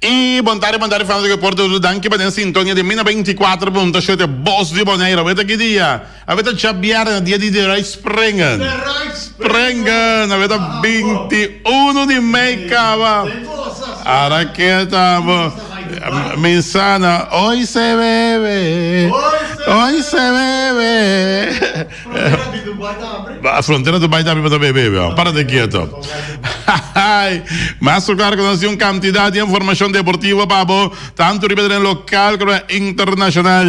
E bontare falando che porto anche per in sintonia di Mina 24.7 Boss di Bonaire. Avete che dia? Avete Ciabbiare dia di Rai Springen. Avete 21 di Meccava. A racchetta Mensana, hoy se bebe. A fronteira do Baitá para beber, para de quieto. Mas claro que nós temos uma quantidade de informação deportiva para tanto ripetere local como internacional.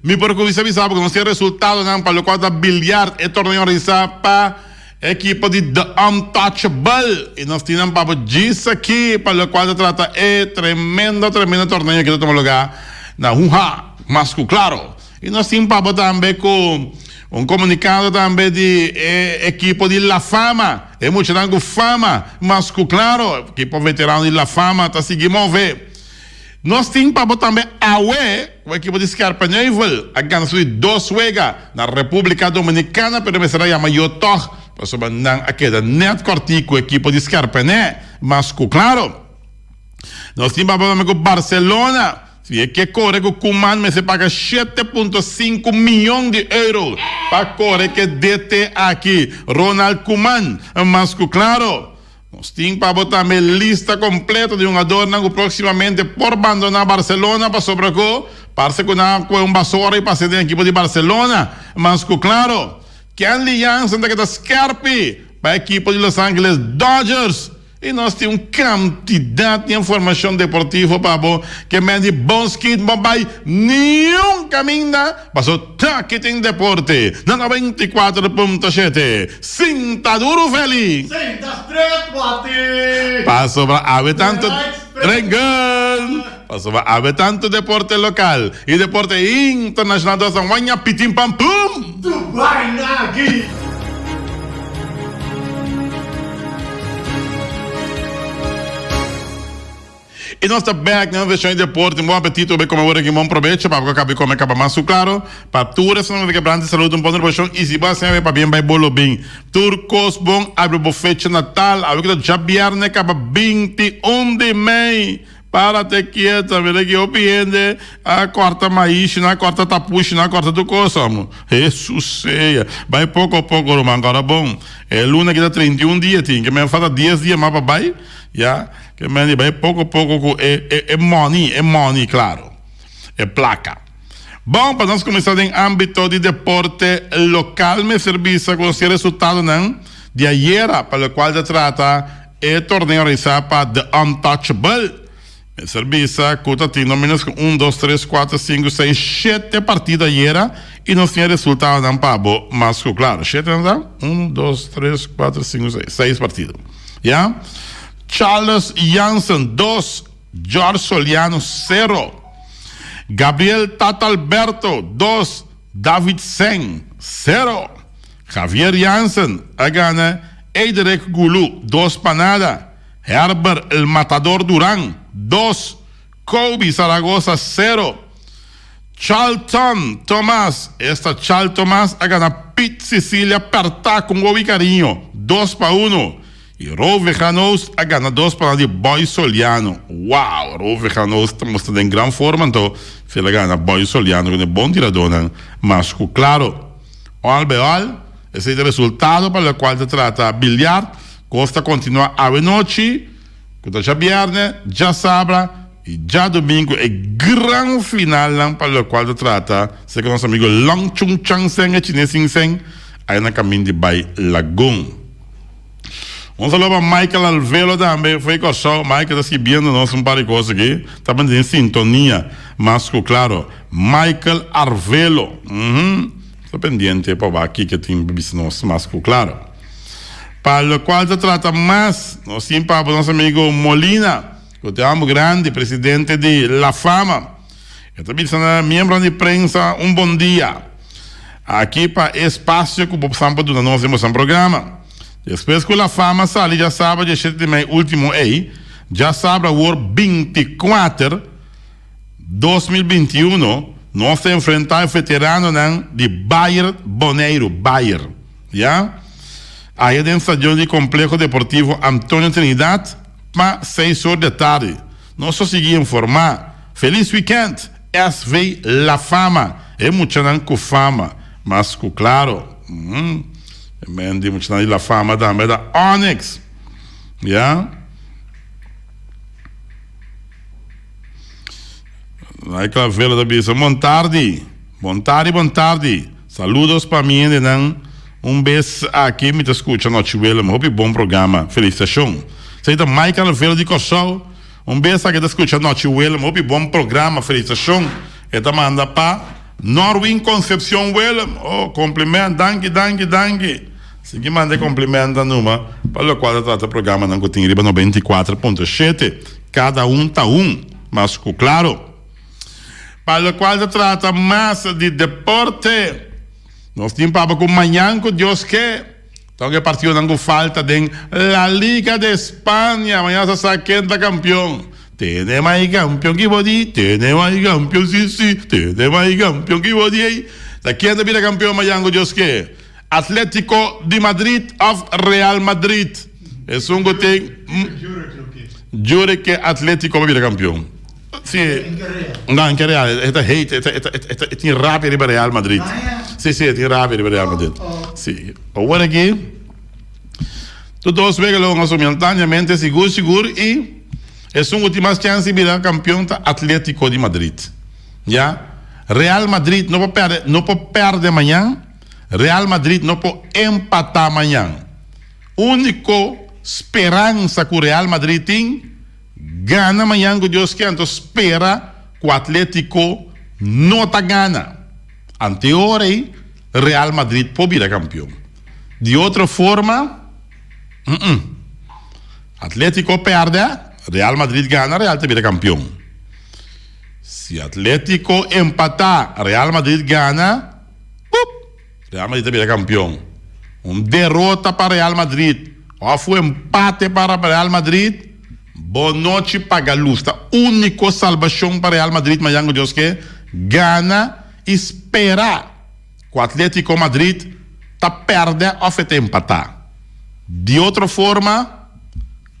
Me preocupa sabe que nós temos resultado para o quadro bilhar e torneio para equipa de The Untouchable e nós temos para disso aqui para o quadro trata tremendo torneio que estamos lugar na Unha, mas claro. E nós temos para também com comunicado também de equipa de La Fama. É muito tanto fama, mas claro, equipa veterano de La Fama está seguindo a ver. Nós temos para também a equipa de Scarpa Neuvel, a ganhar 2 juegos na República Dominicana, pero me será a maior toque, para sobre aqui da net cortico equipa de Scarpa, né? Mas claro, nós temos para também com Barcelona. Se é que corre com o Kuman, me se paga 7,5 milhões de euros para correr que DT aqui, Ronald Koeman. Mas claro, nós temos para botar a lista completa de jogador que proximamente por abandonar Barcelona para sobreco, parece que um basura e passar da equipe de Barcelona. Mas claro, que a aliança da Scarpi para a equipe de Los Angeles Dodgers. E nós temos quantidade de informação deportiva para que me de bons kits, vai nenhum caminho, passou que tem deporte, na 94.7, sinta duro feliz. Sinta straight, bate. Passou para haver tanto Rengan. Passou para haver tanto deporte local e deporte internacional, nós vamos pitim pam pum. Dubai Nagi. E nós estamos back na versão de deporte, bom apetite, bem como agora que bom proveito, para que acabe com acaba mais claro, para tudo isso não é quebrante, saúde, bom versão, e se vai ser para bem, vai bolo bem. Turcos bom, abre o fecha Natal, abre que já viernes acaba 21 de maio. Para ter quieta, ver que eu piende a quarta maíz, na quarta tapuxa, na quarta do coçamo. Jesus ceia. Vai pouco a pouco, Romão, agora bom. É luna que dá 31 dias, tem que me falta 10 dias mais para vai, já. Que me vai pouco a pouco, é money, claro. É placa. Bom, para nós começar em âmbito de deporte local, me serviço com esse resultado, não? De ayer, para o qual se trata, é torneio realizado para The Untouchable. Me serviço, conta tem no menos 1, 2, 3, 4, 5, 6, 7 partidas ayer e nós tinha resultado não pabo, mas claro, 7 não 1, 2, 3, 4, 5, 6 partidas. Já? Charles Janssen 2, Jorge Soliano 0. Gabriel Tata Alberto 2, David Sen 0. Javier Janssen a gana Eiderek Gulu 2 para nada. Herbert El Matador Durán 2, Kobe Zaragoza 0. Charlton Tomás, Charlton Tomás a ganar Pete Sicilia Pertá com gol e carinho 2 para 1. E Rove Janos a ganar 2 para de Boy Soliano. Uau, Rove Janos está mostrando em grande forma, então ele gana Boy Soliano com um bom tirador, mas claro, esse é o resultado para o qual se trata bilhar. Costa continua a noite, quando já viernes, já sábado e já domingo é grande final para o qual se trata. Se que nosso amigo Long Chung Chang Seng e Chinês Sing Seng aí na caminho de Bay Lagoon. Um saludo para Michael Arvelo também, foi com o show. Michael está escrevendo nosso par de coisas aqui, também em sintonia, mas claro, Michael Arvelo, estou pendente para aqui que tem nosso, mas claro. Para o qual se trata mais, nós temos para o nosso amigo Molina, que te amo grande, presidente de La Fama. Eu também sou membro de prensa, bom dia. Aqui para espaço que o Sampa do nós temos um programa. Depois que La Fama sai, já sabe, já de meio último aí, já sabe, o ano 24, 2021, nós temos enfrentar o veterano de Bayer Bonaire, já? Aí dentro do estádio de Complexo Deportivo Antônio Trinidad, para 6 horas da tarde. Nós só seguimos informar. Feliz weekend. Es vei la fama. É muito não com fama, mas com claro. Mendi muito não la fama da Onyx. Yeah. Aí que a vela da bisa. Bom tarde. Saludos para mim, né? Beijo aqui, me escuta noite Willem. Hope bom programa. Felicitação. Seita Michael Vela de Cossol. Beijo aqui, escuta noite Willem. Hope bom programa. Felicitação. Eta manda para Norwin Concepción Willem. Oh, cumprimento. Danke. Segui manda cumprimento numa. Para o qual trata o programa na Cotinriba 94.7. Cada tá mas claro. Para o qual trata mais de deporte. Nós temos para com amanhã com Deus que. Então que partido não falta de la Liga de Espanha. Amanhã se está quinta campeão. Tenemos aí campeão que body. Tenemos aí campeão sim. Tenemos aí campeão que body aí. Da quinta vira campeão amanhã com Deus que. Atlético de Madrid of Real Madrid. É um que tem. Jure que Atlético vai virar campeão. Sim. Não, em Real. É tem rápido para Real Madrid. Sim, tem rápido para Real Madrid. Sim. Agora aqui, todos veem que momentaneamente seguro e é a última chance de virar campeão da Atlético de Madrid. Já? Real Madrid não pode perder amanhã. Real Madrid não pode empatar amanhã. Única esperança que o Real Madrid tem gana amanhã com Deus que então espera que o Atlético não tá gana. Anteora aí, Real Madrid pode virar campeão. De outra forma, Atlético perde, Real Madrid gana, Real te vira campeão. Se Atlético empatar, Real Madrid gana, Real Madrid te vira campeão. Derrota para Real Madrid, ou foi empate para Real Madrid, boa noite para Galusta. Único salvação para Real Madrid, mas já Deus que gana, espera que o Atlético Madrid tá perde ou vai empatar. De outra forma,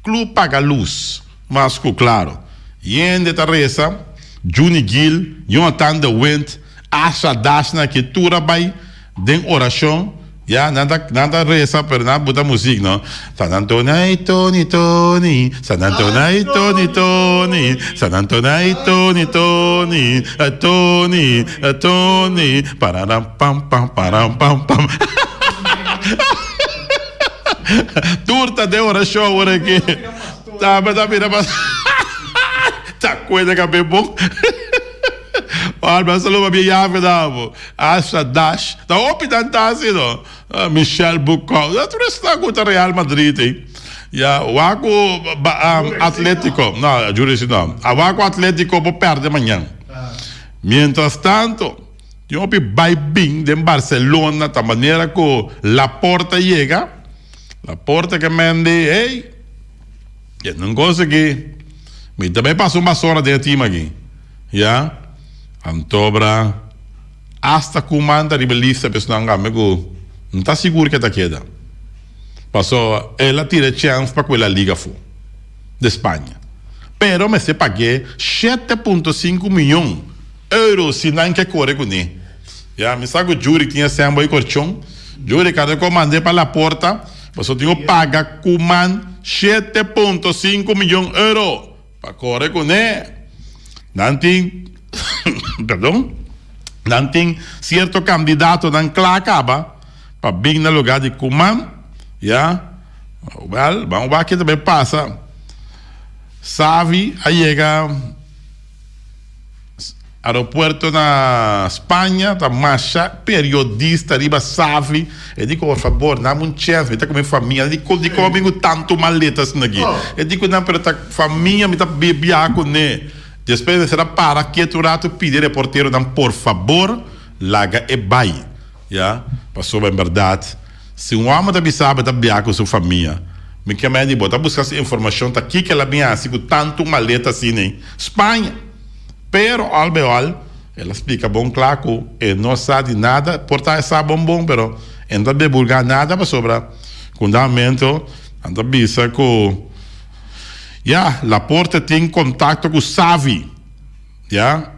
clube paga luz, mas claro. E ainda tá reza, Juni Gil, Jonathan de Wind, Asha Dashna que tura vai den oração. Ya, nada reza, pero nada buta música, não. San Antonio y Tony, San Antonio y Tony, San Antonio y Tony, pararam pam. Turta de oração agora aqui. Tá, mira, tá coisa que é bom. Olha, saludo para minha ave da Asha Dash. Tá optando assim, não? Michel Bucco. Já tudo está com o Real Madrid, hein? Já, o Atlético. Não, juro isso não. O Atlético vai perder amanhã. Mientras tanto, eu vai bem de Barcelona, da maneira que Laporta chega. Laporta que mende, ei, eu não consegui. Mas também passou uma hora de time aqui. Já? Antobra hasta comanda ribelista pessoal amigo não está seguro que está queda passou ela tira chance para aquela liga de Espanha pero me se paguei 7.5 milhões euros se não quer correr com ele já me sabe o júri tinha sempre aí corchão júri cada comandante para a porta passou tinha paga comando 7.5 milhões euros para correr com ele não tem perdão, não tem certo candidato não acaba para vir no lugar de Koeman, já, well, vamos ver que também passa, Xavi, aí chega aeroporto na Espanha, tá marcha, periodista, riba Xavi, eu digo, por favor, dá-me um chance, me tá com minha família, eu digo, amigo, tanto maletas aqui, eu digo, não, pero tá família, me tá bebendo com ele. Depois de ser para que tu rato pedir reporteiro dan por favor laga e vai, já passou bem verdade. Se um homem da sabe da biar com sua família, me que me botar buscar essa informação tá aqui que ela vinha assim com tanto maleta assim em Espanha. Pero albeol ela explica bom claro e não sabe nada, portar essa bom, pero ainda divulgar nada para sobra fundamento, anda bisa com Ja, Laporte tem contato com Xavi. Ja.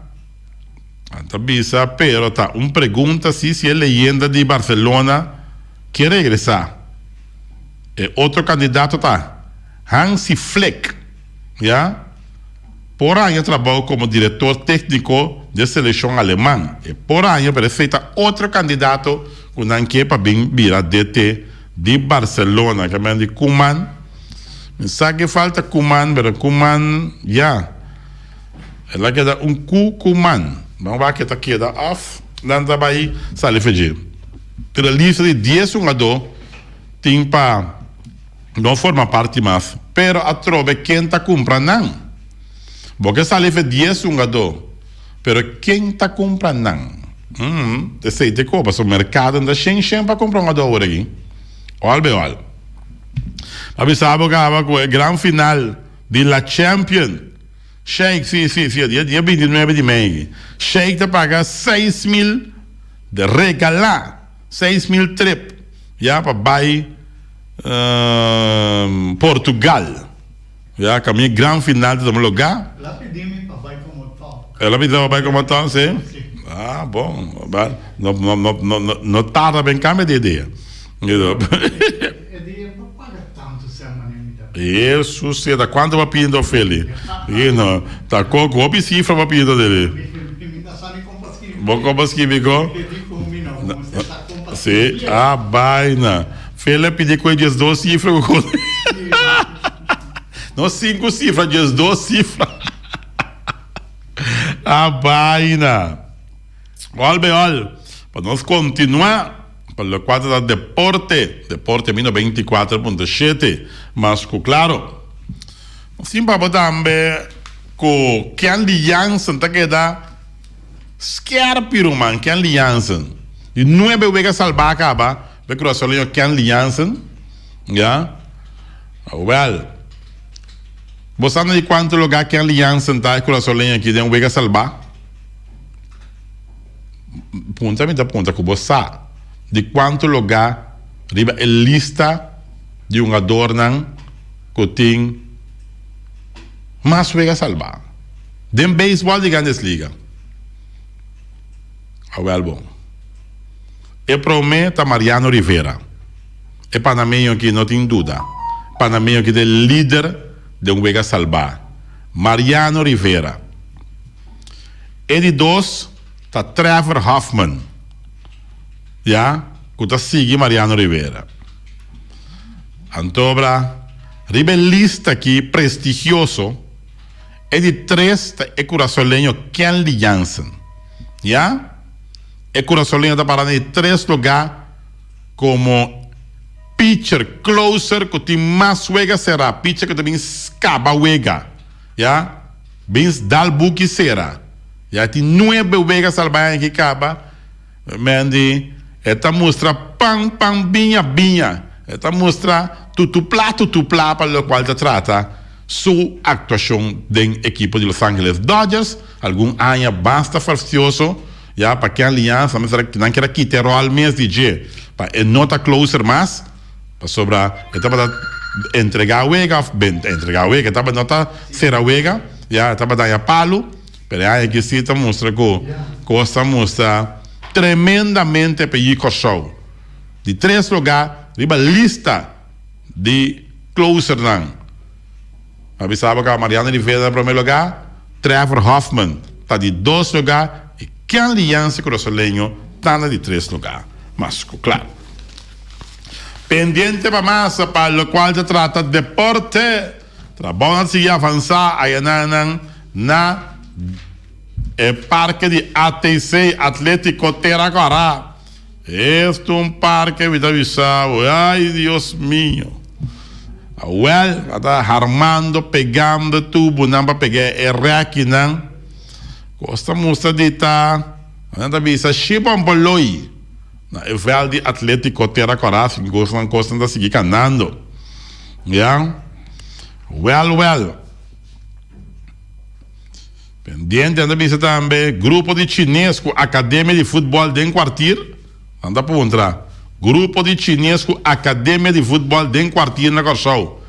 Antabisa, pero tá pergunta se é leyenda de Barcelona quer regressar. Outro candidato tá Hansi Flick. Ja. Por año trabalhou como diretor técnico de seleção alemã. E por año perfeita outro candidato que não quer para virar DT de Barcelona, que é de Koeman. Me sabe que falta Koeman, mas Koeman, ja. Ela queda Koeman. Vamos ver que está queda off. Dan trabalho, sale fugir. Pela lista de 10 jogadores, tem para não forma parte mais. Pero a trove quem está comprando não. Porque sale for 10 jogadores. Pero quem está comprando não. Te sei te copa, o mercado anda cheio para comprar um jogador aqui. Olha. Mas sabe que a grande final de la Champions, Sheikh, dia 29 de maio, Sheikh te paga 6.000 de regalar, 6.000 trip, já para vai Portugal, já que a minha grande final de lugar. Ela pediu para vai como tal. Ela pediu para vai como tal, sim? Ah, bom, não tarda bem cá de ideia. Isso, se da quanto vai pedindo filho? E não, tá com que cifra vai pedindo dele. Vou comprar que bico? Sim, a baina. Filho pedir coisa de 2 cifras. Não 5 cifras, de 2 cifras. A baina. Olha, para nós continuar. Para o quadro da Deporte 24.7, mas claro, sim para também com que aliança está que dá scarpiro man que aliança e não é bem que salvar acaba porque o solinho que aliança já você sabe de quanto lugar que aliança está com o solinho aqui de um que salvar punta que você sabe de quanto lugar riba a lista de um adornan que tem mais vega salvar. Dem beisebol de grandes liga. Bom. E promete Mariano Rivera. É panameño que não tem dúvida. Panameño que é líder de um vega salvar. Mariano Rivera. E de 2 está Trevor Hoffman. Já, que está seguindo Mariano Rivera. Antobra, ribelista aqui, prestigioso, é de 3 é curaçolenho Ken Jansen. Já? É curaçolenho está parando em 3 lugares como pitcher, closer, que tem mais wega será. Pitcher que também escapa wega. Já? Bem dalbuki será. Já tem 9 wega salvaem que acaba. Mendi. Esta mostra pam, binha. Esta mostra tutupla para o qual se trata sua atuação da equipe de Los Angeles Dodgers. Algum ano basta facioso, já para que a aliança, mas que não quer quitar o rol mês de dia, para nota closer mais, para sobrar, estava entregar a wega, estava nota ser a wega, já estava dando a palo, pero aí que se mostra que costa mostra tremendamente para show. De 3 lugares, riba lista de closer não. Avisava que a Mariano Rivera em primeiro lugar, Trevor Hoffman está de 2 lugares e que a aliança com o Solenho está de 3 lugares. Mas, claro. Pendiente para massa para o qual se trata de deporte, trabalhando a seguir avançar aí na parque de ATC Atlético Terracará. Este é parque de Bissau. Ai, Deus mío. Está armando, pegando tubo, não para pegar aqui, não. Costa mostra de tá. Anda bisa Shibam Boloi. Na de Atlético Terracará, que gosta de seguir canando. Yeah? Well. Pendiente, anda bisa também grupo de chinês com Academia de Futebol de Quartier. Anda para entrar. Grupo de chinês com Academia de Futebol de Quartier na Corsau.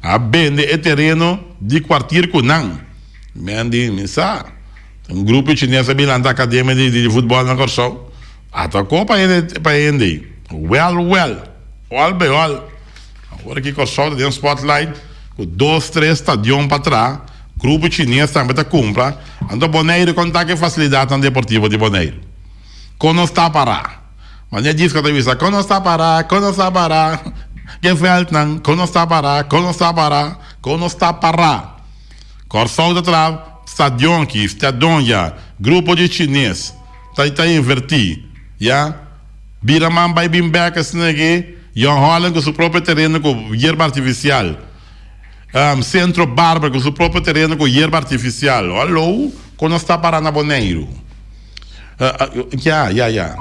a vender o terreno de quartier Kunang. Mendi, misa. Grupo chinês da academia de futebol na Corsol. Atacou para ele. Well. Agora que Corsol tem um spotlight, com 2, 3 estadiões para trás. Grupo chinês também está compra. Então, Bonaire conta que facilidade no Deportivo de Bonaire. Quando está para. Mas ele diz que está quando está para. Gefällt quando está para. Corsol atrás, estadião já. Grupo de chinês. Está invertido. Já? Biraman vai vir back assim aqui. E enrolam com seu próprio terreno com hierba artificial. Centro Bárbaro com seu próprio terreno com hierba artificial. Alô? Quando está para na Bonaire. Já.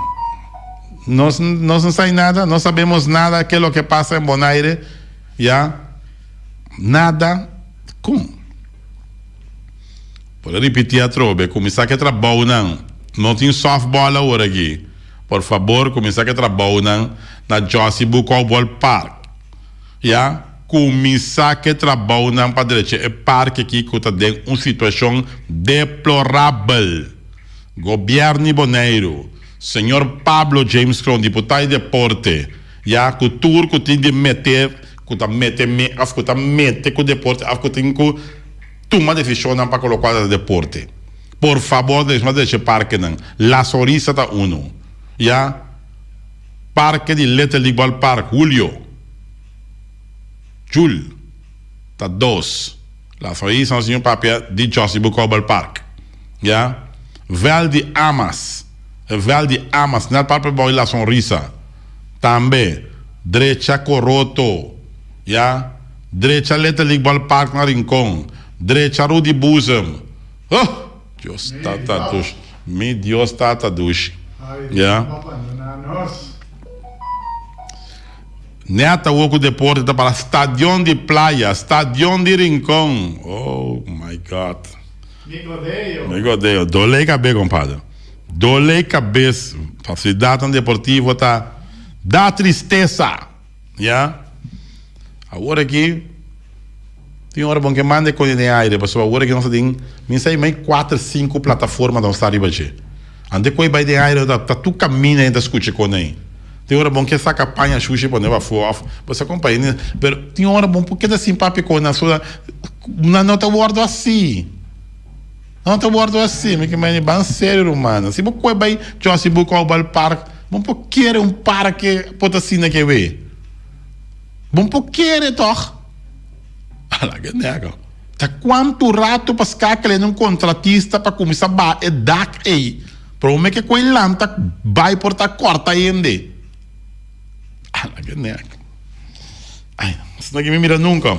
Nós não sabemos nada, não sabemos nada daquilo que passa em Bonaire. Já? Nada. Como? Por repetir a trobe, começar a trabalhar não tem softball agora aqui. Por favor, começar a trabalhar na Josibu Cowboy Park. Já? Começar a trabalhar para direita. É parque aqui que tem uma situação deplorável. Governo Bonaire, senhor Pablo James Cron, deputado de deporte, já cultura que tem de meter, que mete com o deporte, que tem que tomar decisão para colocar o deporte. Por favor, deixa parque não. La Sorisa está uno, já parque de Little League Ball Park, Julio está 2. La Sorisa é um papel de Josibu Cowboy Park, já Val de Amas, não para para La Sonrisa. Também, direita Coroto, já? Direita Little League Ball Park na Rincón, direita Rudy Bosom. Oh, Deus tatadush. Mi Deus tatadush. Já? Neta o deporte para Estadião de Praia, Estadião de Rincón. Oh my God. Me godeio. Dolei cabeça, compadre. Dolei cabeça. Facilidade deportiva tá. Dá tristeza. Já? Agora aqui. Tem hora bom que manda com o aire. Pessoal, agora que nós temos. Me sai mais 4, 5 plataformas de estar arriba. Ande com o de aire. Tá tu caminha ainda escute com ele. Tem hora bom que essa campanha xuxa para neva fofa. Você acompanha. Mas tem hora bom porque assim papi com na sua. Não tá guardo assim. Não te guardo assim, mas que é bem sério, mano. Se você vai se buscar o parque, vamos querer um parque pode assim que ver. Vamos querer toch? Olha que nega. Tá quanto rato para escalar um contratista para começar a é dak aí. Prome que com ele lanta vai por tá corta ainda. Olha que nega. Ai, isso não me mira nunca.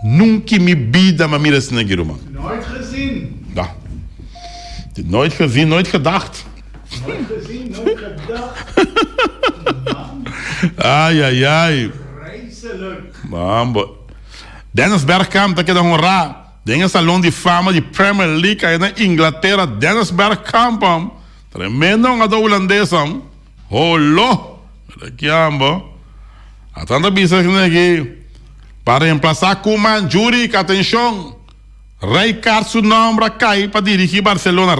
Nunca me vida me mira assim aqui, mano. Nooit gezien. Ja. Nooit gezien, nooit gedacht. Nooit gezien, nooit gedacht. Man. Ai. Vreselijk. Man, Dennis Bergkamp, dat je dan raar. Dingen salão de fama de Premier League aí na Inglaterra. Dennis Bergkamp, tremendo um holandês. Holo. Aqui, a tanta bisa aqui. Para reemplaçar Koeman, Juric, atenção. Rijkaard seu nome cai para dirigir Barcelona.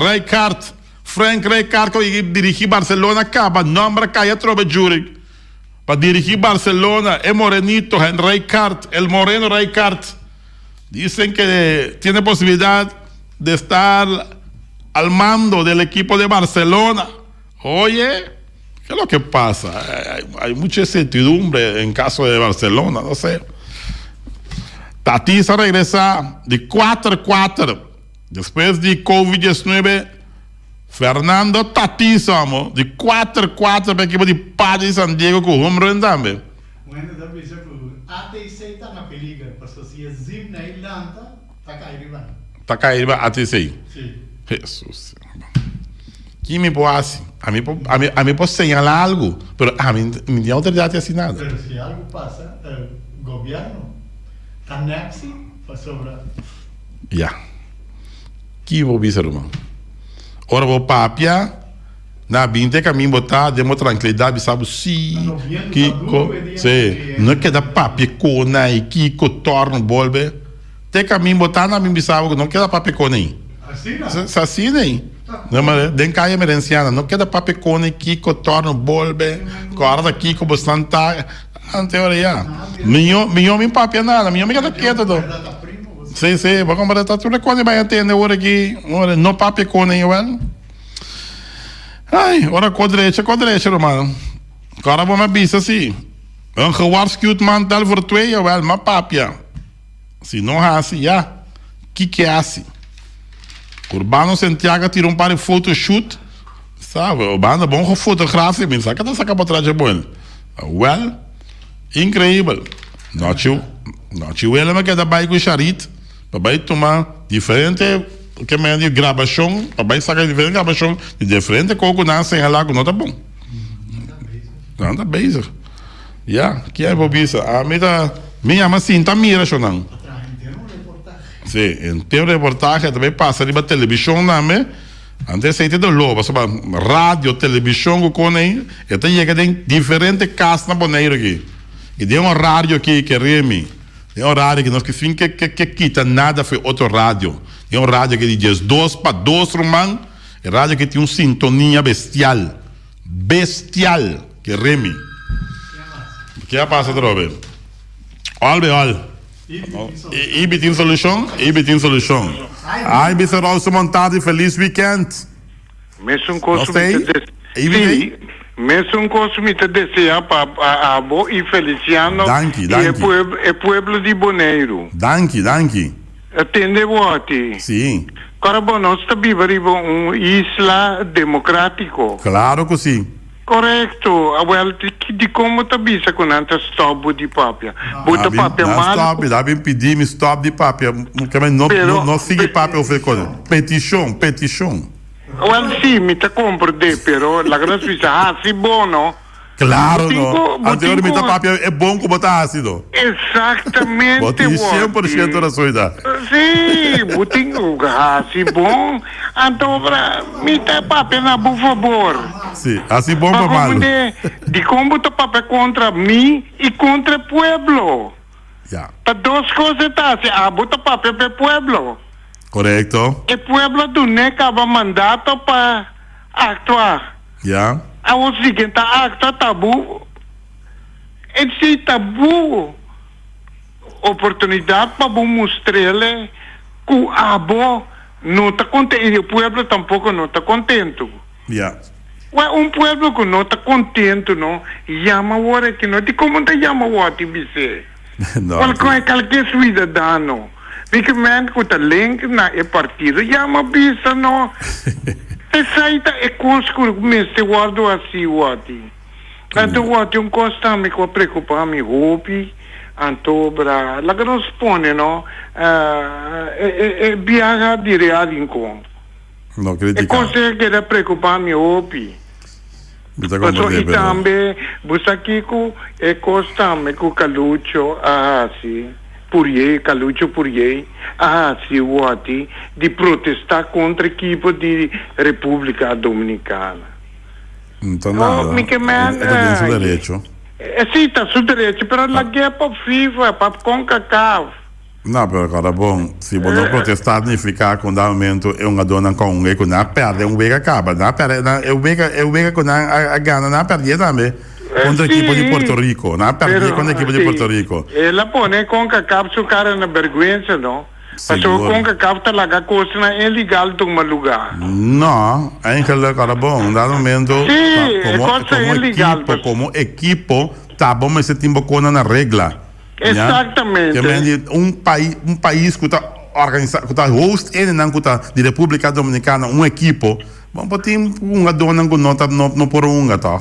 Frank Rijkaard que dirigir Barcelona acaba. Nome cai a tropa Juric. Para dirigir Barcelona, é morenito, Rijkaard, el moreno Rijkaard. Dicen que tiene posibilidad de estar al mando del equipo de Barcelona. Oye, ¿qué es lo que pasa? Hay mucha incertidumbre en caso de Barcelona, no sé. Tatis a regressar de 4-4 depois de Covid-19. Fernando Tatis, de 4-4 para a equipe de Padre de San Diego com o home run também. Bueno, dat is ook ATC está na peliga, porque se é zim na Irlanda, tá caído. Tá caído ATC. Sim. Jesus. Que me pode a mim pode señalar algo, mas a mim não tem autoridade assim nada. Mas se algo passa, o governo Tanexi para sobrar. Ja. Que vou dizer, irmão? Ora vou papia, Na binte caminho botar, demo tranquilidade, sabe? Sim, Kiko, sim. Não queda papicona e Kiko torna bolbe. Te caminho botar na minha sabe, não queda papicona aí. Assim nem. Não, mas den caia merenciana, não queda papicona e Kiko torna bolbe. Corda Kiko bastante anteoria. Minho me papia nada, minho me queda quieta do. Sim, vou comprar tudo quando vai atender hora aqui, não papicona aí, well. Ai, ora quadrecha, Romano. Agora vamos ver assim. Gewaarschuwd man tel voor 2, jawel, maar papia. Se não é assim, ja. Que é assim? Urbano Santiago tirou um par de photoshoot. Sabe? Urbano bom com fotografia, mas sabe que tá sacando para trás de bom. Well, incrível. Não tinha ele me queda baixo com charit. Para tomar diferente que me de gravação, para sacar diferente gravação de diferente coco nasce em lá com não tá bom. Não tá bem. Ja, que é bobisa. A me chama Cinta Mira, Shonan. Sim, em termos de reportagem também passa ali para televisão, não é? Antes aí tem do lobo, sobre rádio, televisão, com aí, e tem diferentes casas na boneira aqui. E tem um rádio aqui que reme. Tem um rádio que nós que quita nada foi outro rádio. Tem um rádio que diz 2 para 2 romano, e rádio que tem uma sintonia bestial, que reme. O que passa, Robert? Olha. Ibitin Solution. Ai, bisa rosa montado e feliz weekend. Mesmo consumita deseja para Abo e Feliciano e pueblo de Boneiro. Danke. Atende vote. Sim. Caramba, nós está vivendo uma isla democrático. Claro que sim. Correto. Well, de como está bisa com anta stop de papia. Bota papia mal. Stop, dá bem pedir me stop de papia. Não siga papia o fecono. Petition. Well, sim, me te comprende, pero la gran suiza, sim, bom, não? Claro, não. Anteriormente a papia é bom com botar ácido. Exatamente. Bote 100% da suida. Sim, botinho, assim bom. Então, me te papia na por favor. Sim, assim bom para mal. De como botar papia contra mim e contra o pueblo. Já. Para duas coisas, tá? Bota papia para o pueblo. Correto. O pueblo do NECA vai mandato para actuar. Já. A o seguinte, acta tabu. Esse tabu, oportunidade para mostrar-lhe que o abo não está contente. E o pueblo tampouco não está contente. Já. Um pueblo que não está contente, não, chama o hora que não. De como não chama o hora que você? Qualquer cidadão. Porque man que está link na partido, chama bisa, não. Essa é coisa que me guardo assim, Wati. Então, Wati, costa me preocupa, me roupe, antobra, lá que nos põe, não? Viaja direto em com. Não acredito. Coisa que preocupa, me roupe. Mas também, você aqui é costa me com calucho, assim. Calucho Purier, Wati, de protestar contra a equipe de República Dominicana. Então, nada. É seu direito. Sim, está seu direito, mas a guerra para a FIFA, para a CONCACAF. Não, pero agora, bom, se você não protestar, significa que o andamento é uma dona com um eco, não perde, um vega acaba, não perde, é o vega com a gana, não perde também. Contra a equipe de Porto Rico, não perdi contra a equipe de Porto Rico. Ela põe com a CACAF cara na vergonha, não? Mas o CONCACAF está lá, coisa é ilegal de um lugar. Não, é que agora bom, no momento, como equipe, tá bom, mas você tem bocona na regra. Exatamente. Um país que está organizado, que está host de República Dominicana, uma equipe, bom, tem uma dona que não por uma, tá?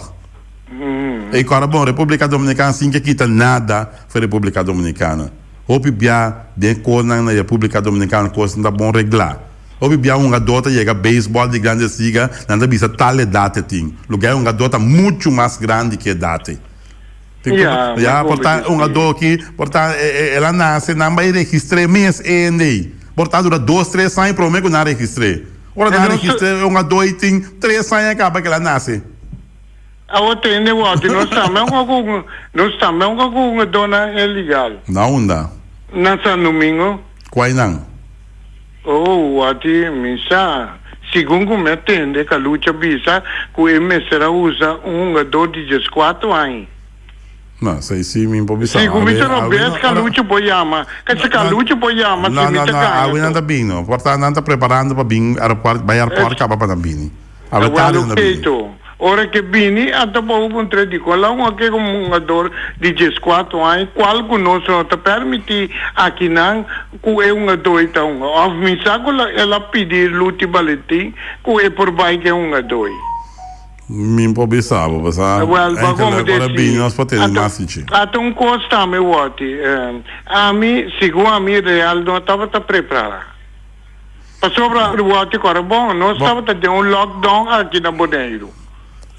E agora, bom, República Dominicana, sim que quita nada para a República Dominicana. Hope bia de coisa na República Dominicana, coisa não bom reglar. Hope bia dota chega beisebol de grande siga, nada bisa tal data tem. Lugar dota muito mais grande que data. Portanto, dota aqui, portanto, ela nasce, não vai registrar mês e nem. Portanto, dura 2-3 anos para o meio não registrei. Ora na registra uma doi tem 3 anos acaba que ela nasce. A tem de volta, nós também com uma dona é legal. Não dá. Nessa domingo. Qual não? Oh, ati misa. Segundo me entende que a luta bisa, que o MSR usa de 14 anos. Não, sei sim, me improvisar. Segundo me entende que a luta pode chamar. Que a luta pode chamar, se me entende. Não, não, não, bino. Portanto, não está preparando para vir aeroporto, vai aeroporto, acaba para vir. A verdade não é. Ora che bini até para o contradico lá que como dor de 14 anos qual conosco te permite aqui não que é dor então a missa ela pedir luti baleti que é por vai que é dor me improvisava passar como bem nós podemos mais sentir até costa me wati a mim sigo a mim real não estava preparado para sobre o wati bom nós estava de lockdown aqui na Bonaire.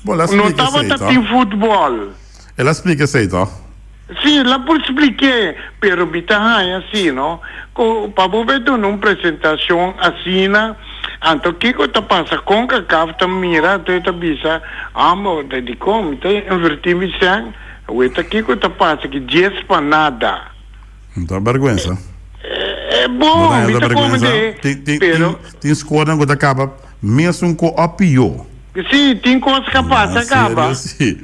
Não estava em futebol. Ela explica isso aí, tá? Sim, ela pode explicar, pero bita assim, não? Para você ter uma apresentação assim, então o que está passando com a cafta mira, tu está bisa, mas de como, tu invertir missão, o que está passando que 10 para nada. Então vergonha. É bom, bita como de, pero tem escolha quando acaba mesmo com o pior. Sim, tem coisa que passa, acaba. Sim.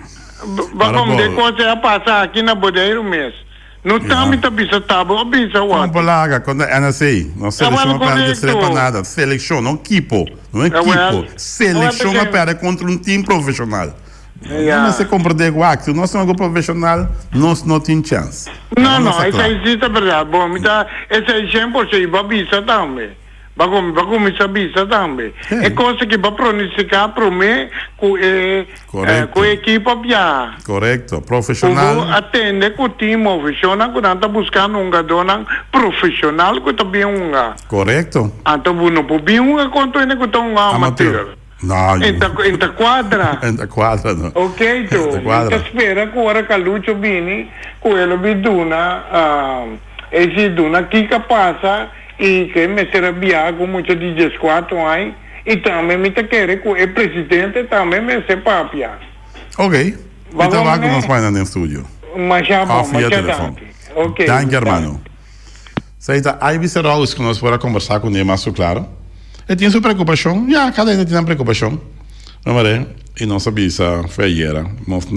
Vamos ver coisa que passa aqui na Bodeiro mesmo. Não está muito bisa tábua, bisa o outro. Vamos quando é NSA, não seleciona para de ser para nada. Seleciona, não equipo. Não é equipo. Seleciona para contra um time profissional. Não se compreende o acto. Nós somos profissional, nós não temos chance. Não, essa existe a verdade. Bom, esse exemplo se vai bisa também. Vai começar a bisa também. É coisa que vai pronunciar para mim com a equipe pia. Correto, profissional. Atende com o time profissional, quando está buscando dona profissional, que também correto. Então, não pode quanto ele que amateur. Não. Entra quadra. Entra quadra, não. Ok, então. Espera que agora que a Lúcio vini, com ele viduna, esse duna que passa e que me será com muito de 14 anos e também me quer que o presidente também me sepa pia. Ok. Então vai com nós mais no estúdio. Mas já vamos, ok. Danke, hermano. Seita, aí você Raul que nós fora conversar com ele mais claro. Ele tinha sua preocupação, cada um tinha preocupação. Não é? E não sabia se feira. Nós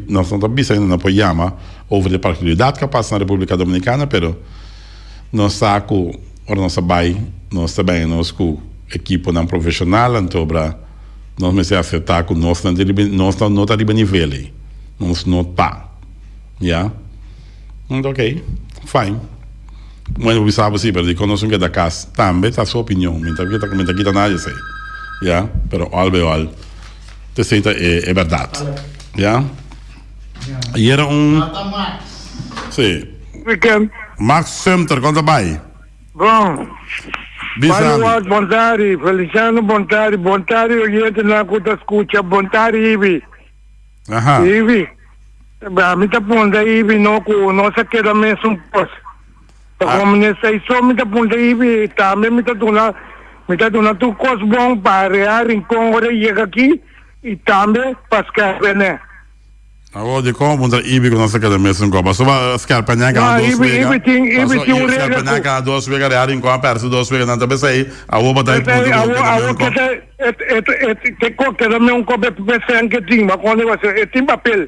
não sabia se não apoiamos over a particularidade que passa na República Dominicana, pero nós saco ora nós também nós com equipe não profissional então para nós me se acertar com nós não está de nível nós não tá ok fine mas eu sabe sim porque quando nós somos da casa também está sua opinião me está aqui nada sei pero algo te senta é verdade e era sim Max Sumter quando vai bom, Manuel Bontari, Feliciano Bontari, oyente na kuta escucha, Bontari Ibi. Ibi. A mim tá pondo Ibi, não se queda mesmo pos. Como nessa isso, me tá pondo Ibi, também me tá dando tu cos bom para rear em Congo, chega aqui, e também para escrever, né? Agora de como montar Ibi com nossa cada mês em Copa. Só vai escarpanhar cada 2 vezes. Ibi tinha um regra. Escarpanhar cada 2 vezes real em Copa, perto 2 vezes não também sei. A roupa tá em ponto. Te coque também copo pensando que tinha, mas quando você tem papel.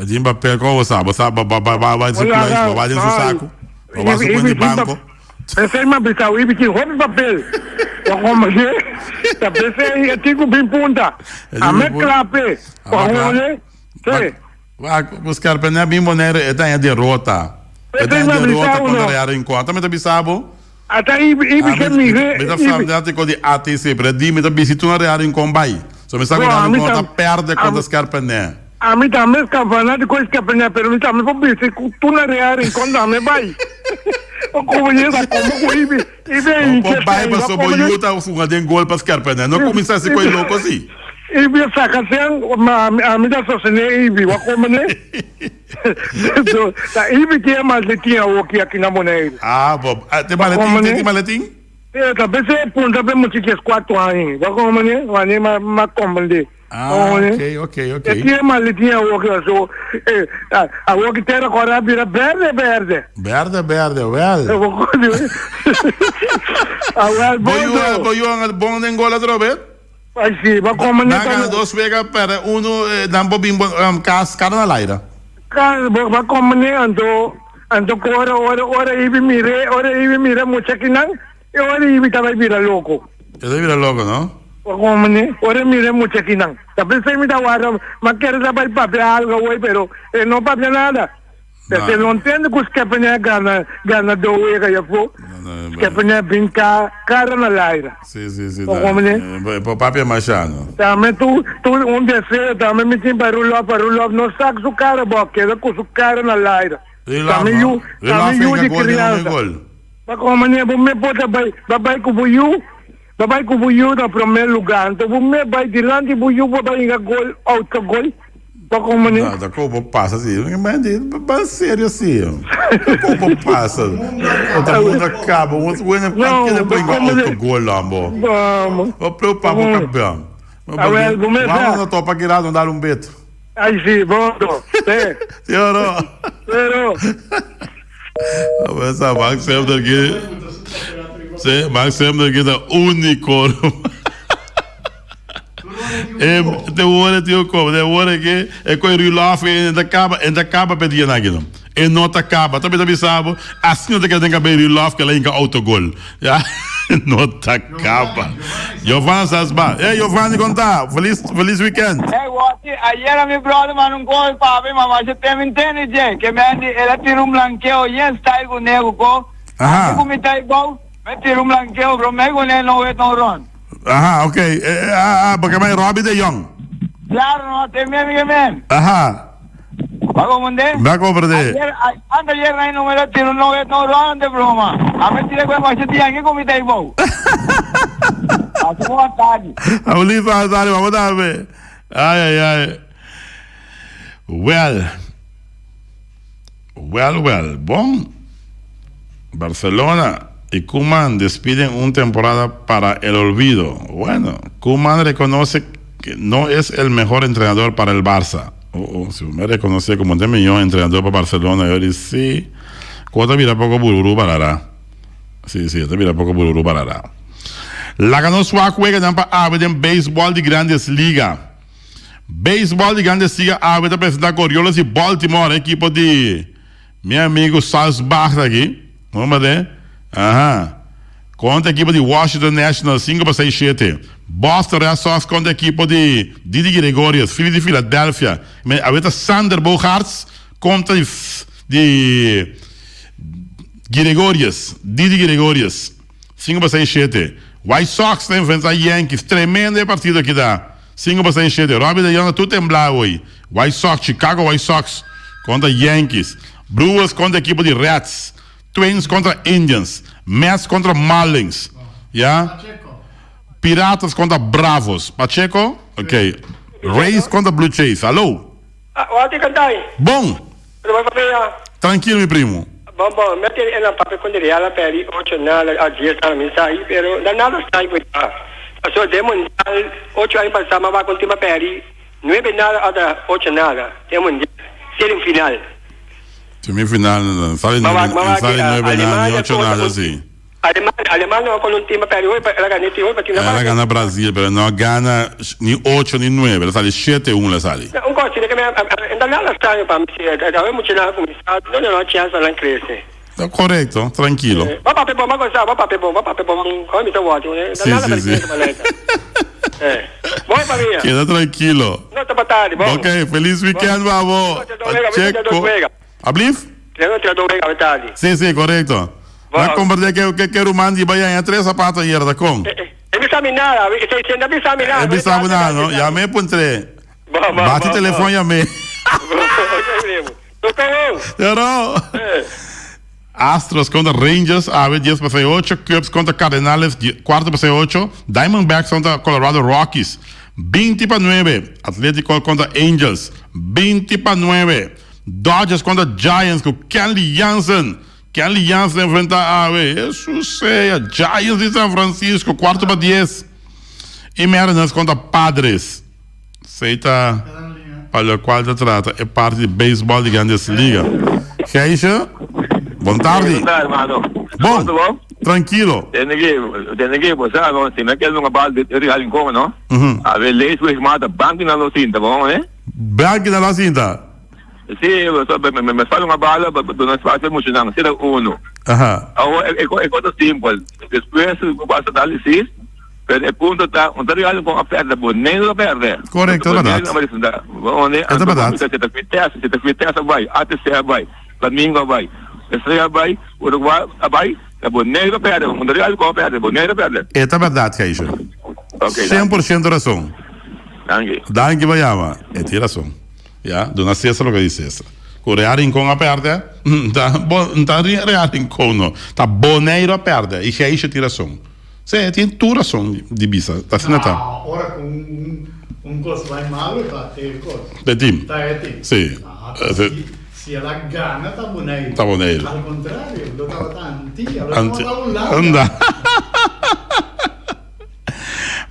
Tem papel como sabe vai circular, vai dentro do saco. Vai supor de banco. Pensei mas o Ibi tinha roupa papel. Como é? Tá pensei eu tinha bem punta. A me clape. Como é? Sim. Buscar para bem maneira é a derrota. É a derrota quando era em conta, mas também sabe. Até Ibi que me vê. Mas a frase que de ATC para mim também se tu não era em combai. Só me sabe que conta perde quando as carpené. A mim também escapando de coisa que apanhar, pero me também vou ver se tu não era em conta me vai. O comunista como Ibi vem. O pai passou por Utah o fuga de gol para as carpené. Não começasse com ele louco assim. Ibi sacasean a mim da sostener Ibi wa como né tá Ibi que é maletinha aqui na Bonaire bom tem maletim Tapi saya pun tapi mesti kes 4 anos. Bako mani makomandi. Ok. Aqui é malitinha o que eu sou. A o que terra agora vira verde. Verde, well. Eu vou dizer. Boyu ang bom den gola drobet. Ai sim, bako mani. Naga dos vega para uno dambo bimbo cas carna laira. Bako mani ando ora ibi mire mucha kinang. Ora ibi também vira louco. Eso vira loco, ¿no? Como ne, ora mire mucha kinang. Tapi saya minta wara, maquera saber papel algo, güey, pero no papel nada. Porque não entende que os capinha gana do güey que eu vou. Capinha brinca cara na laira. Sim. Como ne? Papel machado. Também tu deseja, também me tem para o não saca su cara, bo, queda com su cara na laira. Também eu de criança. Como ne, me pode babai com buiu. Babai ko buyo na primeiro lugar. Então, você vai de lá e buyo vai ir a gol, autogol. Bako mani. Da como passa assim. Mas sério assim. Como passa. Outra mundo acaba. Outro coisa que depois autogol lá, amor. Vamos. O preocupar com o campeão. Vamos na topa que lá não dar beto. Ai sim, bom. Senhor. Mas a Max sempre aqui. Sim, Max sempre aqui da unicórnio. De hora tio como, de hora que é com o laugh ainda acaba pedindo aquilo. E não acaba, também sabe, assim não tem que caber o laugh que ela ainda autogol. Já não acaba. Giovanni Sasba. Ei, Giovanni, conta. Feliz weekend. Hey, Wati, ayer a mi brother man gol papi, mamá, se te entende, je, que me ela tira blanqueo y está algo nego ko. Ajá. Como me está igual, me tira blanqueo, pero me gol no es no ron. Ajá, ok. Porque me Robbie de Young. Claro, no te me. Ajá. ¿Bago munde? Bago brother. Ayer no hay número tiro no es no ron de broma. A me tira con más te aquí como me está igual. Así como tarde. Aulita, dale, vamos a ver. Ay. Well. Bon. Barcelona y Koeman despiden una temporada para el olvido. Bueno, Koeman reconoce que no es el mejor entrenador para el Barça. Si me reconoce como un millón entrenador para Barcelona, yo diría sí. ¿Cuánto mira poco bururu parará? Sí, te mira poco bururu parará. La ganó Swag juega para Aberdeen Béisbol de Grandes Ligas. Béisbol de Grandes Ligas, Aberdeen apresenta Orioles y Baltimore, equipo de mi amigo Salzburg aqui. Vamos ver. Aham. Contra a equipe de Washington Nationals, 5-6-7. Boston Red Sox contra a equipe de Didi Gregorius, filho de Filadélfia. Aveta Sander Bogaerts contra de Gregorius, Didi Gregorius, 5-6-7. White Sox tá enfrentando a Yankees. Tremenda partida aqui dá. 5-6-7. Robbie de Young, tu temblar hoje. White Sox, Chicago White Sox contra Yankees. Brewers contra a equipe de Reds. Twins contra Indians. Mets contra Marlins. Yeah? Piratas contra Bravos. Pacheco? Ok. Rays contra Blue Jays. Alô? Wati cantai. Bom. Família. Tranquilo, meu primo. Bom, mete ela para quando ele ela peri 8 nada a dia tá me sai, pero nada sai por lá. Passou de mundial 8 anos passamos vai continuar peri 9 nada a 8 nada. Tem mundial. Semifinal. Semifinal, sale 9 nada, 8 nada assim. Alemania não com um time peri hoje, ela ganha hoje para tirar. Ela ganha Brasil, pero não ganha nem 8 nem 9, ela sale 7-1 ela sale. Um coisa que ainda nada sai para mim, é muito nada começado, não tinha essa lá cresce. Tá correto, tranquilo. Vai para bom, como está ótimo, né? Sim. Bom, família. Queda tranquilo. Não tá batalha, bom. Ok, feliz weekend, vamos. Checo. Ablif? Sim, correto. Vai converter que o mandi vai em 3 sapatos aí era com. Ele sabe nada, ele sabe nada, não? Já me pontre. Bate o telefone já me. Não. Astros contra Rangers, ave 10-8, Cubs contra Cardenales 4-8, Diamondbacks contra Colorado Rockies 20-9, Atlético contra Angels 20-9, Dodgers contra Giants com Kenley Jansen Que aliança enfrentar a isso sei, Giants de São Francisco, 4-10. E merda contra Padres. Seita para o qual se trata é parte de beisebol de Grandes Liga. Keisha, boa tarde. Bom, tranquilo. Tem ninguém, você não tem naquele uma bala de real em como, não? A ver, leis o esmata, banco na locinta, bom, né? Banco na locinta. Sim, me fala uma bala, do nosso espaço emocional, será uno. É coisa simples. Depois, basta análise, pero é ponto tá, um real com a perda, nem a perda. Correto, é verdade. É verdade. Se te cuidar, vai, até se vai, domingo vai, se vai, Uruguai vai, é boneiro perda, um real com a perda, boneiro perda. É verdade, Keisha. 100% razão. Danke, Bayama. É ter razão. Ja, dona César lo que dice eso. Corear rincón a perder, está real rincón, no. Está boneiro a perder. E que aí você tira razão. Você tem tua razão de bisa. Está sendo tá. Agora com coisa vai mal, tá ter coisa. De time. Tá é time. Sim. Se ela gana, tá boneiro. Tá boneiro. Ao contrário, eu tava anti, ela não lá. Anda.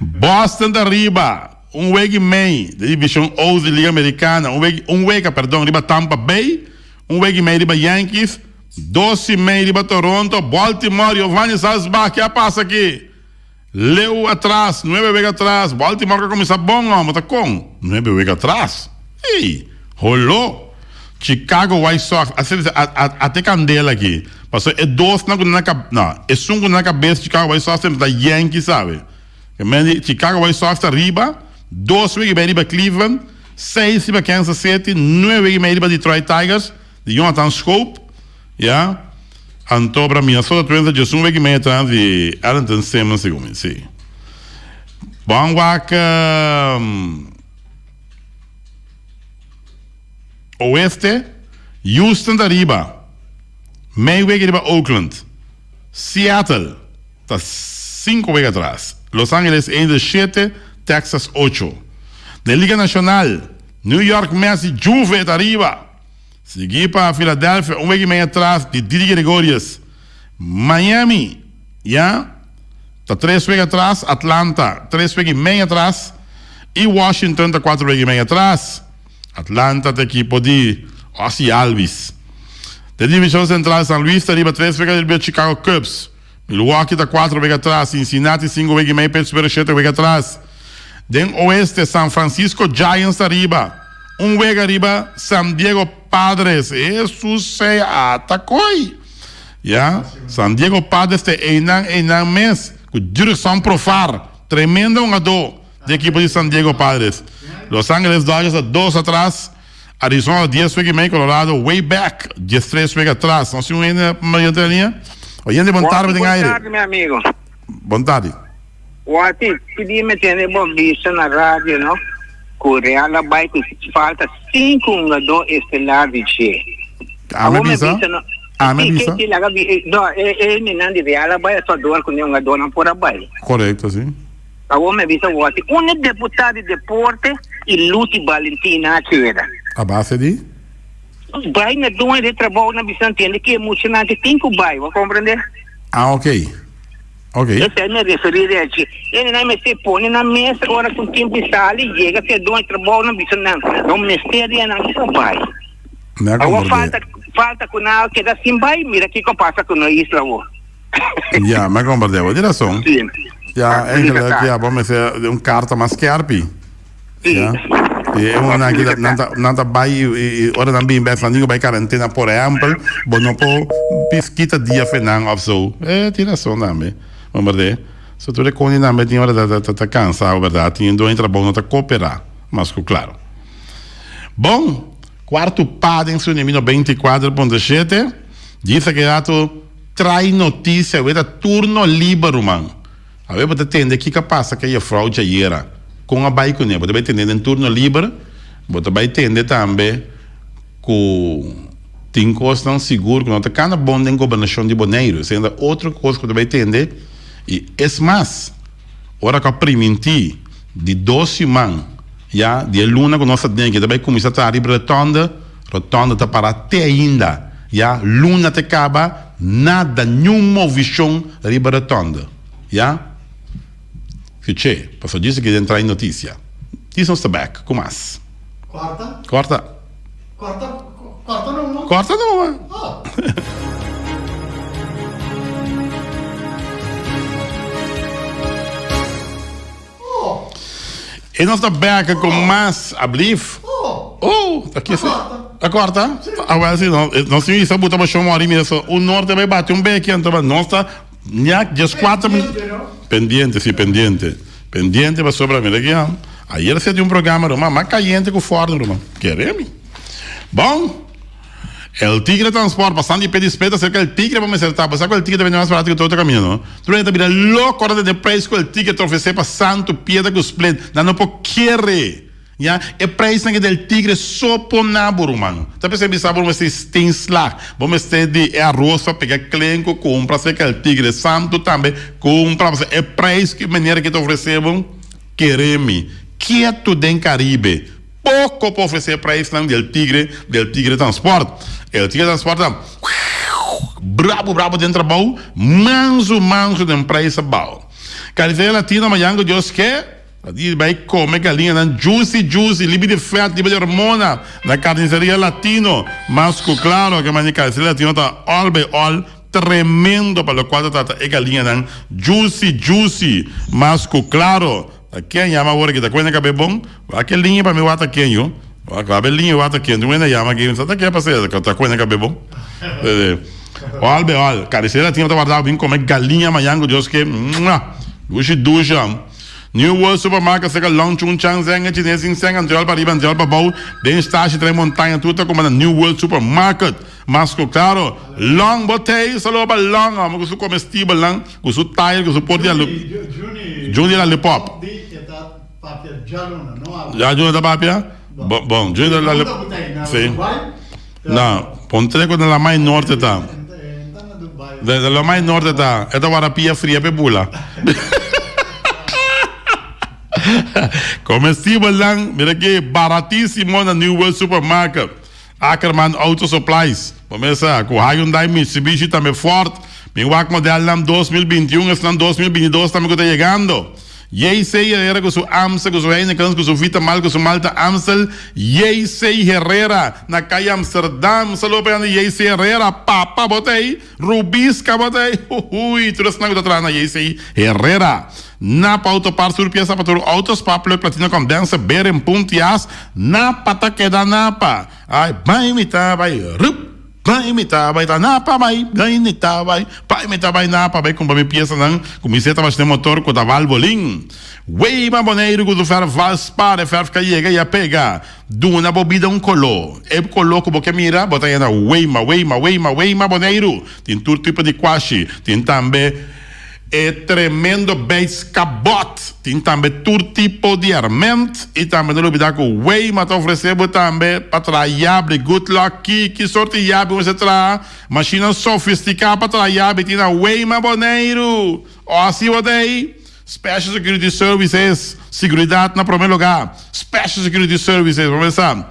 Boston da Riba. Week May, da divisão Oeste da Liga Americana. Week, perdão, riba Tampa Bay. Week May, riba Yankees. 12 May, riba Toronto. Baltimore, Giovanni Salzbach, que passa aqui? Leu atrás, 9 weeks atrás. Baltimore que começa bom, mas tá com 9 weeks atrás. Ei, rolou. Chicago White Sox, até candela aqui. Passou, é 2 não, é 5 na cabeça. Chicago White Sox da Yankees, sabe? Chicago White Sox tá riba. 2 weeks bij riba Cleveland, 6 riba Kansas City, 9 weeks bij riba Detroit Tigers, de Jonathan Schoop, ja, Anto para Minnesota Twins, just 1 week bij atrás de Arlington Simmons, segundo, sim. Bangwak Oeste, Houston da riba, meio week riba Oakland, Seattle, tá 5 weeks atrás, Los Angeles ainda 7, Texas 8. Na Liga Nacional, New York Mets e Juve tá arriba. Seguir para Filadélfia, 1 week e meio atrás de Didi Gregorius. Miami, tá 3 weeks atrás. Atlanta, 3 weeks e meio atrás. E Washington tá 4 weeks e meio atrás. Atlanta tá equipo de Ozzy Alvis. Da divisão central, São Luís tá arriba 3 weeks de Chicago Cubs. Milwaukee tá 4 weeks atrás. Cincinnati 5 weeks e meio, Pittsburgh 7 weeks atrás. Den Oeste, San Francisco Giants arriba. 1 week arriba, San Diego Padres. Isso se atacoi. San Diego Padres te einan mês. Com direção pro far. Tremendo jogador da equipe de San Diego Padres. Los Angeles Dodgers 2 atrás. Arizona 10 week e meio, Colorado way back. 13 week atrás. Não se ainda mediante a linha. Oyente, boa tarde, boa tarde, meu amigo. Boa tarde. Wati, podia me ter bom visto na rádio, não? Coreia, ela vai que falta 5 jogadores estelar de Che. Me visa? Me visa? Não, menino de Real, ela vai só doar com um jogador não por abaixo. Correto, sim. Agora me visa, Wati, deputado de deporte e Luti Valentina Chera. A base de? Vai na doa de trabalho na Vicente, que é emocionante, tem que vai, vai compreender? Ok. Esse é me referir a ti. Ele não me se põe na mesa, agora com tempo está ali, chega que é dono de trabalho na Vicente, não mistério não se vai. Agora falta com nada que dá assim vai, mira que passa com nós lá. Já, me compreendeu, a direção. Sim. Já, é que vamos fazer carta mais carpi. Sim. E uma que nada vai ora também vai fazer vai quarentena por exemplo, bom não pode pesquisa dia final ou so. Tem razão também. Vamos ver. Se tu reconhece também tem hora da cansado, verdade? Tem dois trabalhos não tá cooperar, mas claro. Bom, quarto padre em seu nível 24.7 diz que dato trai notícia, vai turno livre, mano. A ver para entender que passa que é fraude aí era. Com a bike, né? Você vai entender em turno livre, você vai entender também que tem coisas não seguras, que não está cada bom em governação de Boneiro, sendo outra coisa que você vai entender. E é mais, hora que eu permiti de 12 man, já, de luna que nós temos, que vai começar a abrir rotonda está para até ainda, já, luna te acaba, nada, nenhuma visão ribaratonda. Já? Fiche, passou disso que entrar em notícia. This is the back, como mais? Corta não. Oh. E nós estamos back com mais ablif. Aqui assim. A corta? Agora sim, nós temos isso, botamos chão uma hora e meia. O norte vai bater beck, então nós está just 4 minutos. Pendiente, para sobreviver aqui. Ayer se tinha programa, mais caliente que o Ford, queremos. Bom, o tigre transporta, passando de pé de espeta, cerca do tigre, vamos acertar, passar com o tigre, vem mais barato que todo o caminho, não? Tu vai estar louco, hora de preço com o tigre, te oferecer para santo, piedra, com os pletos, não pode querer. Ja, é preço do tigre só por nabo, mano. Tá percebendo, sabe, vamos ter tem slag, vamos ter de arroz para pegar clenco, compra, sei que o tigre santo também, compra, é preço que maneira que te oferecemos, queremos, quieto dentro do Caribe, pouco para oferecer preço do tigre transporte. O tigre transporte, brabo dentro do baú, manso de preço baú. Cariceiria Latina, amanhã, Deus quer. Vai comer galinha, juicy, livre de fat, livre de hormona, na carniceria latino, mas claro que a carniceria latino está all tremendo para o qual trata a galinha, juicy, mas claro, quem chama agora que está com a cabeça bom, aquele linha para me guardar quem eu, aquele linha guarda quem, tu ainda chama quem, você está passando, que está com a cabeça bom, all, carniceria latino está guardado, vem comer galinha amanhã, Deus que, ducha. New World Supermarket, você que launch chance, chinês, anterior para riba, anterior para baú, den estágio, três montanhas, tudo como na New World Supermarket. Mas, claro, long botei, só para long, mas com comestível, com o tire, com o porto de Juni da Lipop. Já Juni da papia? Bom, Juni da Lipop. Sim. Não, ponte quando la mais norte tá. La mais norte tá. É da Guarapia fria pebula. Comestível lang, mira que baratíssimo na New World Supermarket. Ackerman Auto Supplies. Começa com Hyundai, Mitsubishi também forte. Mi wak model nam 2021, esse nam 2022 também que está chegando. Yeisei Herrera com seu Amstel, com seu Heineken, com seu Vitamal, com seu Malta Amstel. Yeisei Herrera, na calle Amsterdam. Saludo para Yeisei Herrera, papa botei, Rubisca botei. Tudo isso não está na Yeisei Herrera. Napa Autopar, surpresa para todo autos, papel, platina com dança, berem, puntias, Napa tá que da Napa. Ai, vai imitar, vai, vai imitar, vai da Napa, vai imitar, vai Napa, vai com a peça, não, camiseta, mas tem motor com da Valvoline. Weima Boneiro, com o fer Valspar, fer que chega e a pega, duna bobida color. É color que você mira, bota aí na Weima Boneiro. Tem todo tipo de quashi, tem também. É tremendo base cabot. Tem também todo tipo de armamento. E também não olvidar que o Weima está oferecendo também para trabalhar. Good luck. Que sorte de yabe você traz? Máquina sofisticada para trabalhar. Tem a Weima Boneiro. Ou assim o daí. Special Security Services. Seguridade na primeiro lugar. Special Security Services. Vamos ver.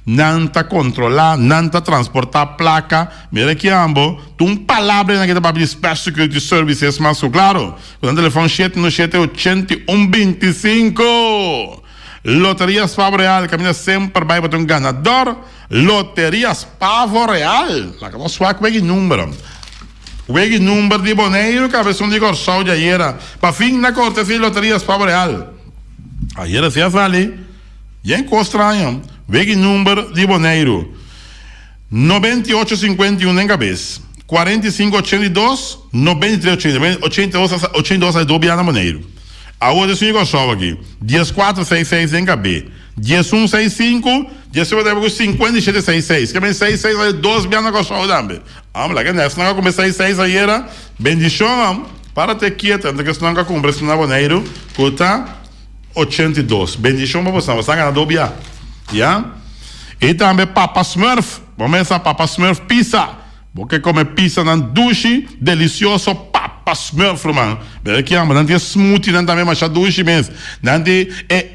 Não está controlar, não está transportar placa. Mira aqui, ambo. Tu palavra naquele papel de Special Security Services, mas claro. Com o telefone 797-8125. Loterias Pavo Real, caminha sempre vai para um ganador. Loterias Pavo Real. Lá que nós falamos com o número. O número de Boneiro, cabeção de Gorsal de Ayer. Para fim, na cortesia de Loterias Pavo Real. Ayer se fala. E é estranho. Vegue número de Boneiro 9851 em cabeça 4582 9382 é do Biana Boneiro. A outra se igual aqui 10466 em cabeça 1165 5766 que bem 66 é 12 Biana Gossol também. Vamos lá que nessa não começar 66 aí era bendição para ter quieto antes que senão não compra se na Boneiro custa 82 bendição para você ganhando do Biana. Yeah? E também Papa Smurf. Vamos começar Papa Smurf pizza. Porque come pizza na duche, delicioso papa smurf, man. Bem que ama, dan tem smoothie, dan também mas dushi mes. Dan tem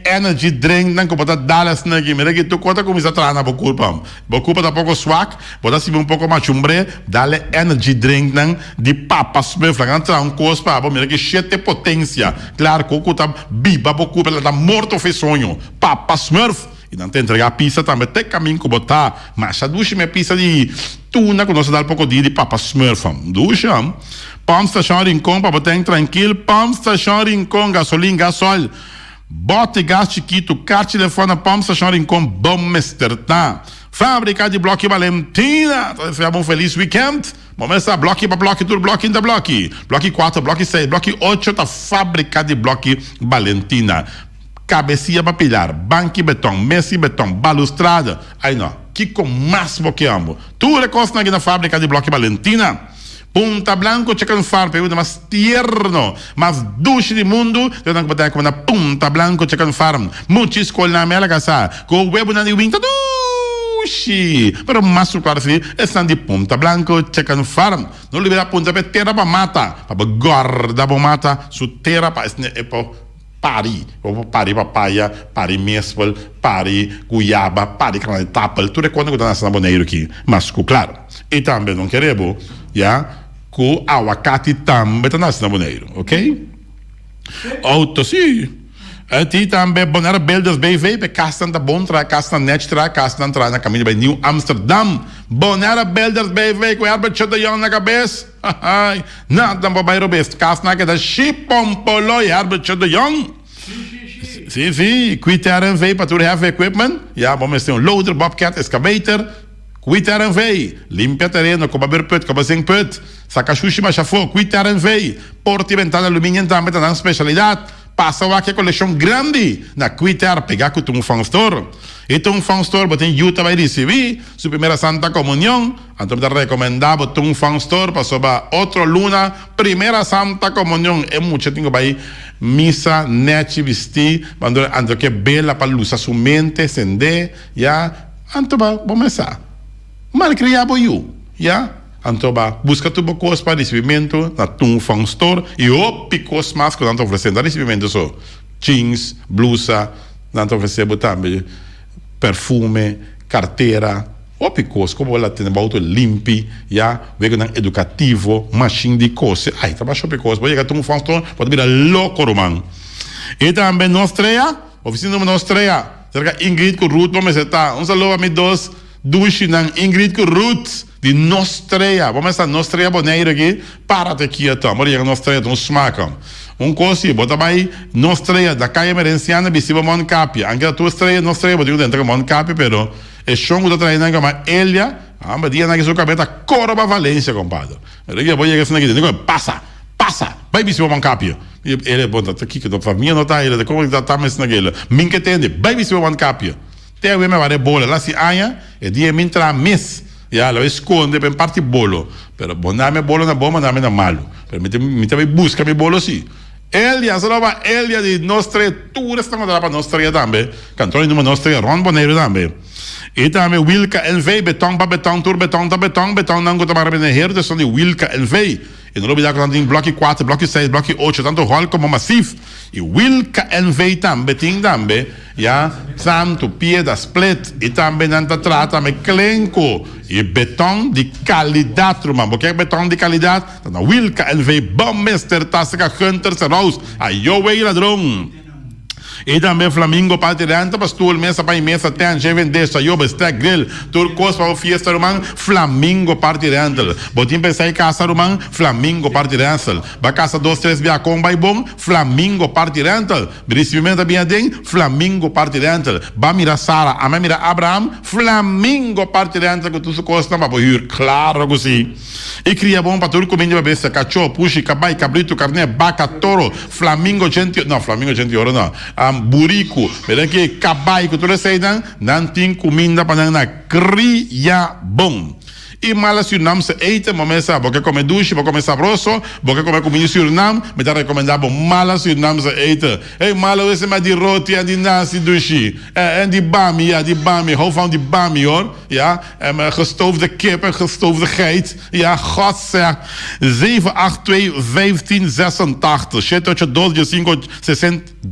energy drink, dan que bota dalas na aqui, mas que tu conta como isso trana boculpa. Boculpa tá pouco swag, bota se um pouco mais chumbre, dale energy drink dan de papa smurf, dan tra um cospa, bom, mas que chete potência. Claro, coco tá biba boculpa, ela tá morto fez sonho. Papa smurf. E não tem entregar pizza também, tem caminho que botar, mas a ducha é pizza de tuna, que nós dá um pouco de papa smurf, ducha. Pump Station Rincon, para botar tranquilo, Pump Station Rincon, gasolina, gasol, bote gás chiquito, carta telefone, Pump Station Rincon, bom mestertá. Fábrica de Bloco Valentina, então um feliz weekend. Vamos começar bloco para bloco, tudo bloco ainda bloco. Bloco 4, bloco 6, bloco 8, tá fábrica de Bloco Valentina. Cabecinha para pilhar, banco betão, mesa betão, balustrada. Aí não, que com mais boqueamos. Tu recosta aqui na fábrica de Bloco Valentina. Punta Blanco, chicken farm, pergunta mais tierno, mais doce do mundo. Eu não vou como na Punta Blanco, chicken farm. Muitos escolhem na mela caçar. Com o web na de winter, doce. Pero mais claro assim, estão de Punta Blanco, chicken farm. Não libera punta para terra para mata, para guarda para mata, su terra para pari papaya, pari mesbel, pari guiaba, pari canal de tapel, tudo é quando está na boneiro aqui, mas claro. E também não queremos, com aguacate também está na boneiro, ok? Auto, sim. E também bonera Belders BV, be castan da bontra, castan netra, castan tra na caminho by New Amsterdam. Bonera Belders BV, com Herbert Chedayang na cabeça. Ai, nada para bairro best, castan que da Chipompolo Herbert Chedayang. Sim, quitaren V para tudo have equipment. Vamos ter loader, bobcat, excavator. Quitaren V, limpia terreno, como berput, como sem put. Sacachushi machafo, quitaren V. Porta e ventana alumínio também tem especialidade. Passa aqui a coleção grande na Quitter, pegar com um fan store. E um fan store, botem Utah vai receber sua primeira Santa Comunhão. Então, eu recomendar botar um fan store para sobre outra luna, primeira Santa Comunhão. É muito, tenho para missa, net, vestir, ando que bela para luz, sua mente, acender, então, vamos começar. Mal criado eu, então, busca tu bocos para recebimento na tum fan store e o picos mais que não oferecendo recebimento só jeans, blusa, não oferecendo também perfume, carteira, o picos como ela tem auto limpi, vego não educativo, machine de coisa, aí trabalha o picos, pode chegar tum fan store, pode virar louco romano. E também nostreia, oficina nostreia, cerca Ingrid com Ruth, vamos estar, saludo a meus dois duchinang Ingrid com Ruth de Nostreia, vamos essa Nostreia boneiro aqui, para aqui então, Maria Nostreia, não smaca. Coisa, bota aí Nostreia da caia merenciana, bisiva Moncapia, anche a tua estreia Nostreia, bota dentro da Moncapia, pero é chongo da traina que mas Elia, dia na que sua cabeça Córdoba Valência, compadre. Eu vou chegar aqui dentro, passa, vai bisiva Moncapia. Ele bota aqui que da família não tá ele, de como tá mais naquela. Minha entende, vai bisiva Moncapia. Tem me vale bola, lá se anha, e dia me entra mês. Lo esconde per parte bolo, pero boname bolo na bomba, dame na malo. Pero mi também busca mi bolo sì. Elia, salva Elia di nostre tour, stiamo dalla nostra também. Cantone di nostra Ron Boneiro também. E também Wilka LV, beton pa beton, tour beton ta beton, beton não gota para bem herde, sono di Wilka LV. E non lo vediamo quando in blocchi 4, blocchi 6, blocchi 8, tanto hall come massif. E Wilka LV também tem também, santo, pieda, split, e também nanta trata me clenco. E beton de qualidade, irmão. Porque é beton de qualidade? Na Wilka LV, bom mestre, tasca Hunter Serraus, aí eu veio ladrão. E também Flamingo Partiranta, pastor, mesa para mesa, tem já vender, saiu, bestek, grill, turcos para o fiesta, irmão, Flamingo Partiranta. Botim pensar em casa, irmão, Flamingo Partiranta. Ba casa 2, 3, via comba e bom, Flamingo Partiranta. Recebimento bem adem, Flamingo Partiranta. Ba mira Sara, a mira Abraham, Flamingo Partiranta, que tu se costa para ir, claro que sim. E cria bom para tudo comendo para besta, cachorro, puxi, cabai, cabrito, carne, vaca, toro, Flamingo gente, não, Flamingo gente ouro não. Burico, pero que cabai que tu receitam, não tem comida para na cria bom. E mala Surinamse eten, maar mensen, boke come douche, boke come sabroso, boke come comida Suriname, met dat recomendabo mala Surinamse eten. Hey, mala we met die roti en die nasi douche. En die bami, ja, die bami. Hou van die bami, hoor. Ja, en gestoofde kip en gestoofde geit. Ja, God zegt. 782-1586. Zet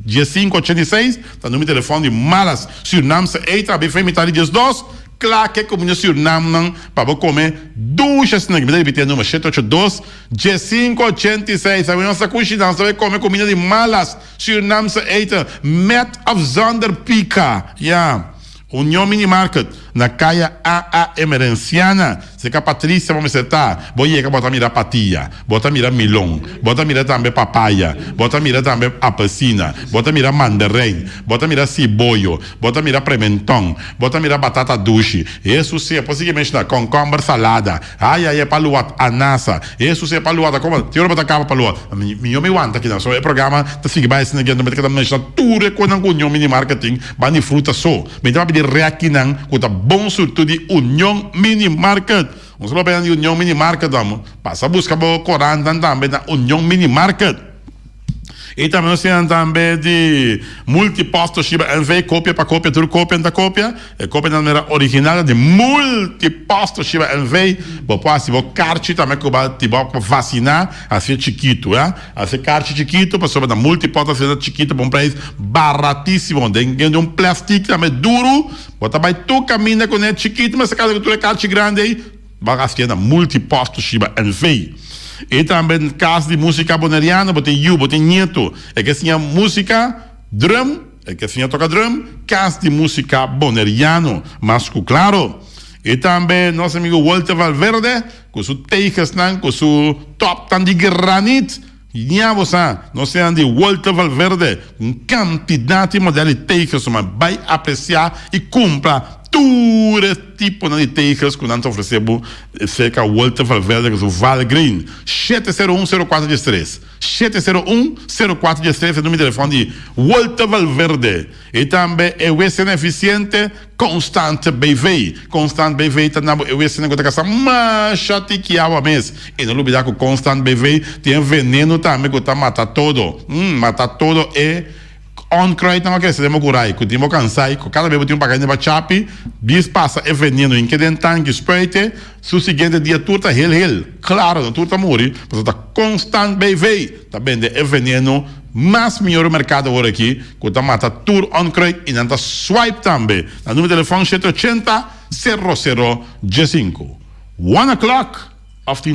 586. Dan noem je telefoon die malas Surinamse eten. Bij veel Italië dos. Klaar, kijk op je Suriname dan. Pabo come douche snack. Bij de nummer 782 586. Sabe nossa cuisine, sabe come comida de malas Surinamse eten met of zonder pica. Ja. União Mini Market, na caia AA Emerenciana. Se que a Patrícia vamos acertar, vou ir botar mira patia, botar mira milão, botar mira também papaya, botar mira também apelsina, botar mira mandarim, botar mira ciboio, botar mira pimentão, botar mira batata doce. Isso sim, possivelmente na concombre salada. Ai, paluat, anassa. Isso sim, paluat, como? Tem hora botar capa paluat. Minha me wanta aqui não, só é programa, tá fica mais assim, que não que também está tudo com a União Mini Marketing, bani fruta só. Então de reaquinan com a bom surto de União Mini Market. Vamos lá para a União Mini Market, damos. Passa a buscar o Coran também na União Mini Market. E também nós temos também de multiposto Shiba NV, cópia para cópia, tudo cópia da cópia. É cópia da maneira original de multiposto Shiba NV. Vou passar o carte também que vai vacinar, assim chiquito, é? Assim carte chiquito, para sobre da multiposto assim chiquito, bom preço, baratíssimo. Tem um plástico também duro. Bota vai tu caminha com ele chiquito, mas se caso tu é carte grande aí, vai gastar na multiposto Shiba NV. E também caso de música boneriana, botei nieto. É que assim a música drum, é que assim a toca drum, caso de música boneriano, mas claro. E também nosso amigo Walter Valverde, com seu teigas, com seu top tan de granito. E nós temos de Walter Valverde, quantidade de modelos de teigas, mas vai apreciar e compra todo tipo de teigas que nós oferecemos cerca de Walter Valverde, que é o Val Green. 701-0413. 701-0413 é o número de telefone de Walter Valverde. E também é o SN eficiente Constante BV. Constante BV está na SN que está mais chatiqueado mesmo. E não olvidar que o Constante BV tem veneno também que está matando todo. Matar todo é onkruid não quer se demorar, que timo cansai, que cada vez eu tenho pagar para chapi, bis passa é veneno em que dentan que spreite, su seguinte dia turta hel, claro, não turta morre, mas tá constante BV, tá bem é veneno, mas melhor mercado agora aqui, que tá mata tur onkruid e não tá swipe também, na número de telefone 780-00-5. 1 o'clock,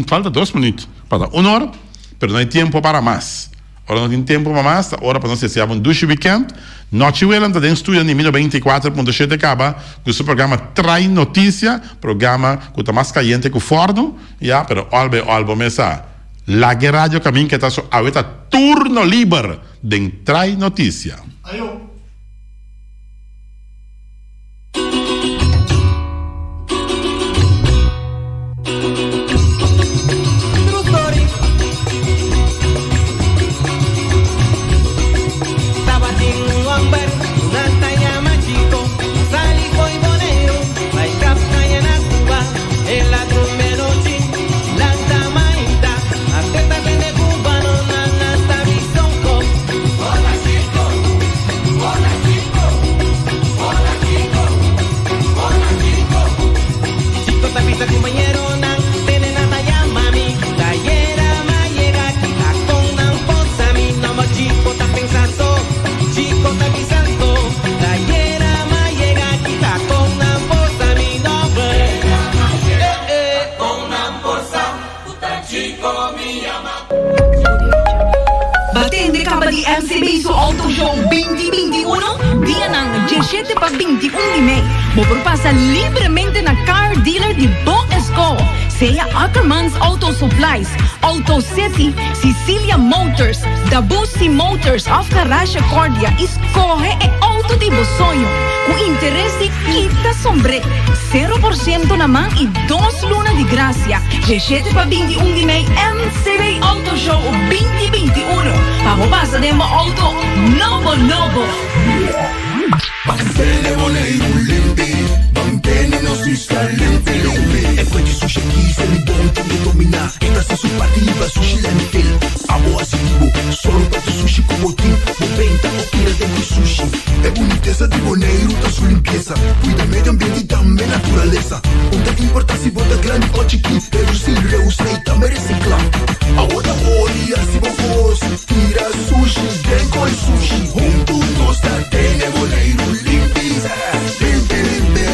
falta 2 minutos, para 1 hora, pero não hay tempo para mais. Ora não tem tempo para mais, ora para nós receber um duche weekend. Noite Welland, está em estúdio em 24.7 acaba com o seu programa Trai Notícia, programa que está mais caliente que o forno, já, pero algo mesa. La Radio Caminho que está só a turno livre de Trai Notícia. Ayo. MCB su Auto Show 2021, dia ng 17 pa 21 de May. Mopropasa livremente na car dealer de Bon Esco, seja Ackermans Auto Supplies, Auto City, Sicilia Motors, Dabusi Motors of Carrasha Cordia. Escoge e auto de Bosonho, com interesse quita sombre, 0% naman e 2 lunas de gracia. 17 pa 21 de May, MCB Auto Show 2021. Pamopasa de mo auto novo. Mantene volei un limpi, mantene non si sta limpi. E poi ti sushi naturaleza. Onde a importância bota grande pode que reduzir, reusar também reciclar. Agora olha se vos tira sushi, vem com sushi. Juntos da tele boleiro limpi, limpi, limpi.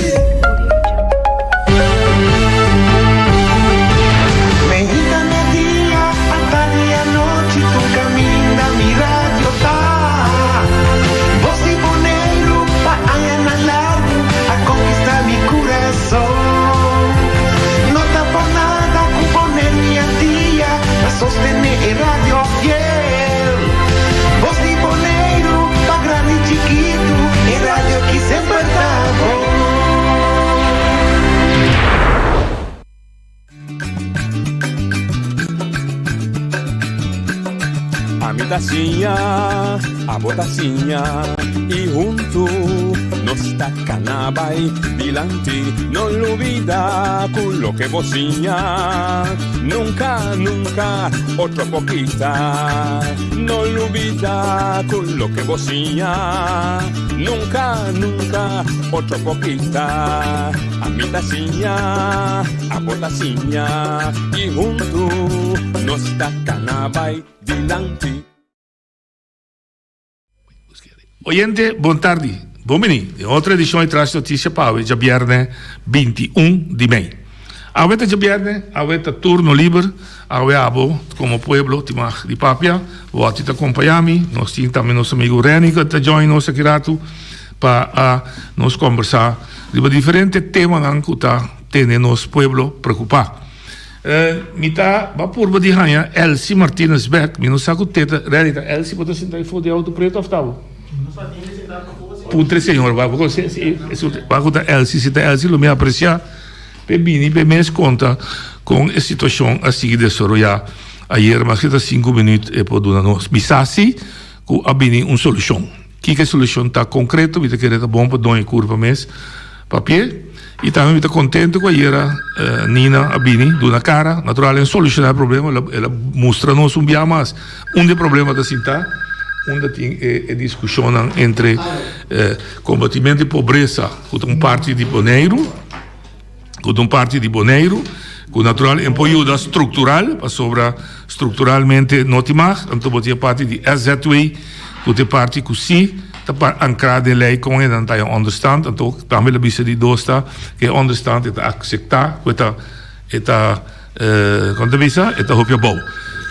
Medita mi día, a tarde y a noche tu camina, mi radio está. Voz de Boneiro, pa allá en el largo, a conquistar mi corazón. No está por nada con poner mi día, a sostener el radio fiel. Voz de Boneiro, pa grande y chiquito, el radio que siempre está bom. A mi tacinha, a botacinha e junto nos tacanabay dilante, no olvida con lo que vocinha, nunca, nunca otro poquita, no olvida con lo que vocinha, nunca, nunca otro poquita, a mi tacinha, a botacinha e junto nos tacanabay dilante. Oyente, buon tardi. Buongiorno. Outra edição de Traz Notícia para hoje, viernes 21 de maio. Ahorita é viernes, ahorita turno livre, ahorita como pueblo de Papia, vou te acompanhar-me, nós temos também nosso amigo Reni que está join nos aqui para nos conversar sobre diferentes temas que está tendo nosso pueblo preocupado. Mita va purba di hanya Elsie Martinez Beck, mi non sa che teta realita Elsie potete sentire fuori di auto preto oftavo. Puntre senhor, va con Elsie, se Elsie lo mi apprecia per bini per me conta con a situazione a sigi de soroya ayer mas che 5 minuti e poi dona nos bisasi cu abini un solution. Che solution ta concreto, vita che era bom per doi curva mes papier. E também estou contente com a Nina Abini, de uma cara, naturalmente, solucionar o problema, ela mostra-nos dia mais. Dos problemas da cidade, onde tem discussão entre combatimento de pobreza, com parte de Boneiro, com natural apoio estrutural, para sobra estruturalmente não tem mais, então botia parte de SZW, com tem parte com si, ancrado em lei com ele, não tem understand, então também a bisa de dosta que understand é aceitar, quando bisa é hopia bom.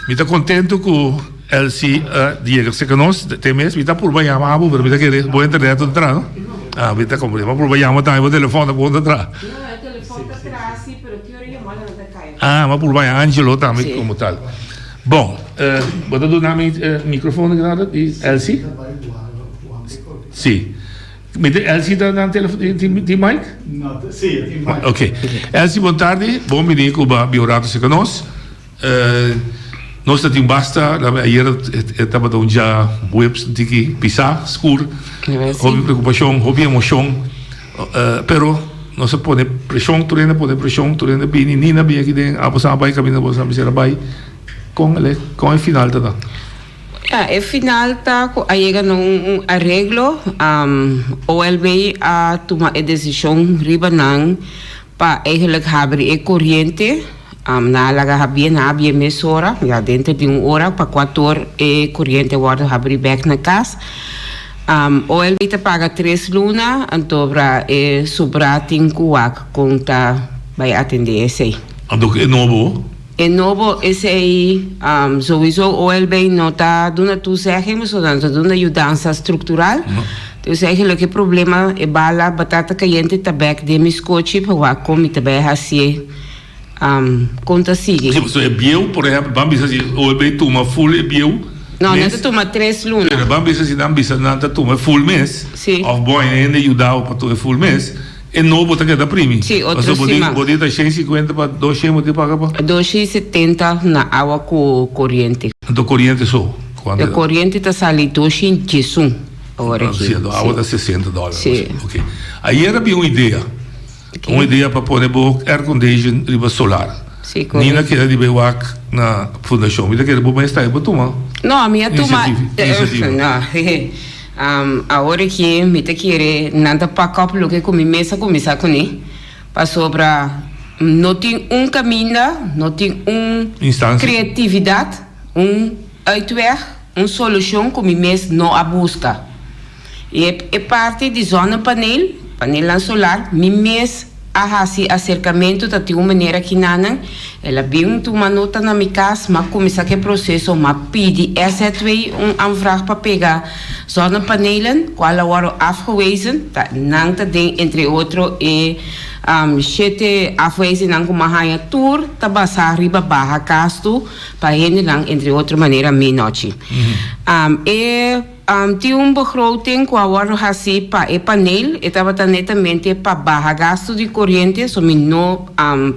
Me está contente com Elsie Diego se conosce, tem mês, me está por bem amar, mas me está querendo boa internet entrar, não? Ah, me está comprando, mas por bem amar também o telefone pode entrar. Ah, mas por bem Angelo também como tal. Bom, vou dar o nome microfone de Elsie. Sim. Elsie está na telefone de Mike? Não, sim, de Mike. Ok. Elsie, boa tarde. Bom menino com o Biorato se conosce. Nós temos basta. Ayer estava dando já webs de pisar, escuro. Houve preocupação, houve emoção. Pero nós põe pressão, turena bem, nina bem aqui dentro. A você vai caminhar, você vai com o final tá. El final está llegando un arreglo. OLB a tomar a decisión ribanang para eigenlijk hebben corriente. Na laga había meia hora, ja dentro de uma hora para 4 horas corriente worden hebben back na casa. OLB te paga 3 luna, então para sobrar 5 conta vai atender esse. Então é novo. É novo, esse aí, sowieso OLB não está dando toezegging, mas está dando ajudança estrutural. Então, eigenlijk o problema é bala, batata caliente, tabaco de miscochi, para comer também assim, conta sigue. Sim, so é bio, por exemplo, vamos dizer assim, OLB toma full é bio. Não, não toma 3 lunas. Vamos dizer assim, não toma full mês. Sim. Of boy, ainda ajudar para tomar full mês. É novo para cada primo. Sim, outro cima. Você pode 150 para 200 você paga para? 270 na água com corrente. Então corrente só? A corrente está saindo 200 agora aqui. A água está $60. Sim. Ok. Aí era bem uma ideia. Okay. Uma ideia para pôr air condition riba solar. Sim, correto. Nina quer de bewak na fundação. Vida quer bom estar para tomar. Não, a minha toma. Agora que me te querer nada para copo que comi mesa começar com ele para sobra não tem caminho, não tem criatividade, uitweg, solução que mesmo não a busca. E é parte de zona painel solar, mesmo a esse acercamento da uma maneira que não, ela viu uma nota na minha casa, mas começa aquele processo, mas pede essa aanvraag para pegar zona panelen, qual agora afgewezen, não tem entre outros e 7 afgewezen não como a tour, tá basa riba barra casto, para ele não entre outra maneira meia-noite. Tinha begroting que agora assim para o painel, estava netamente para barra gasto de corrente, so não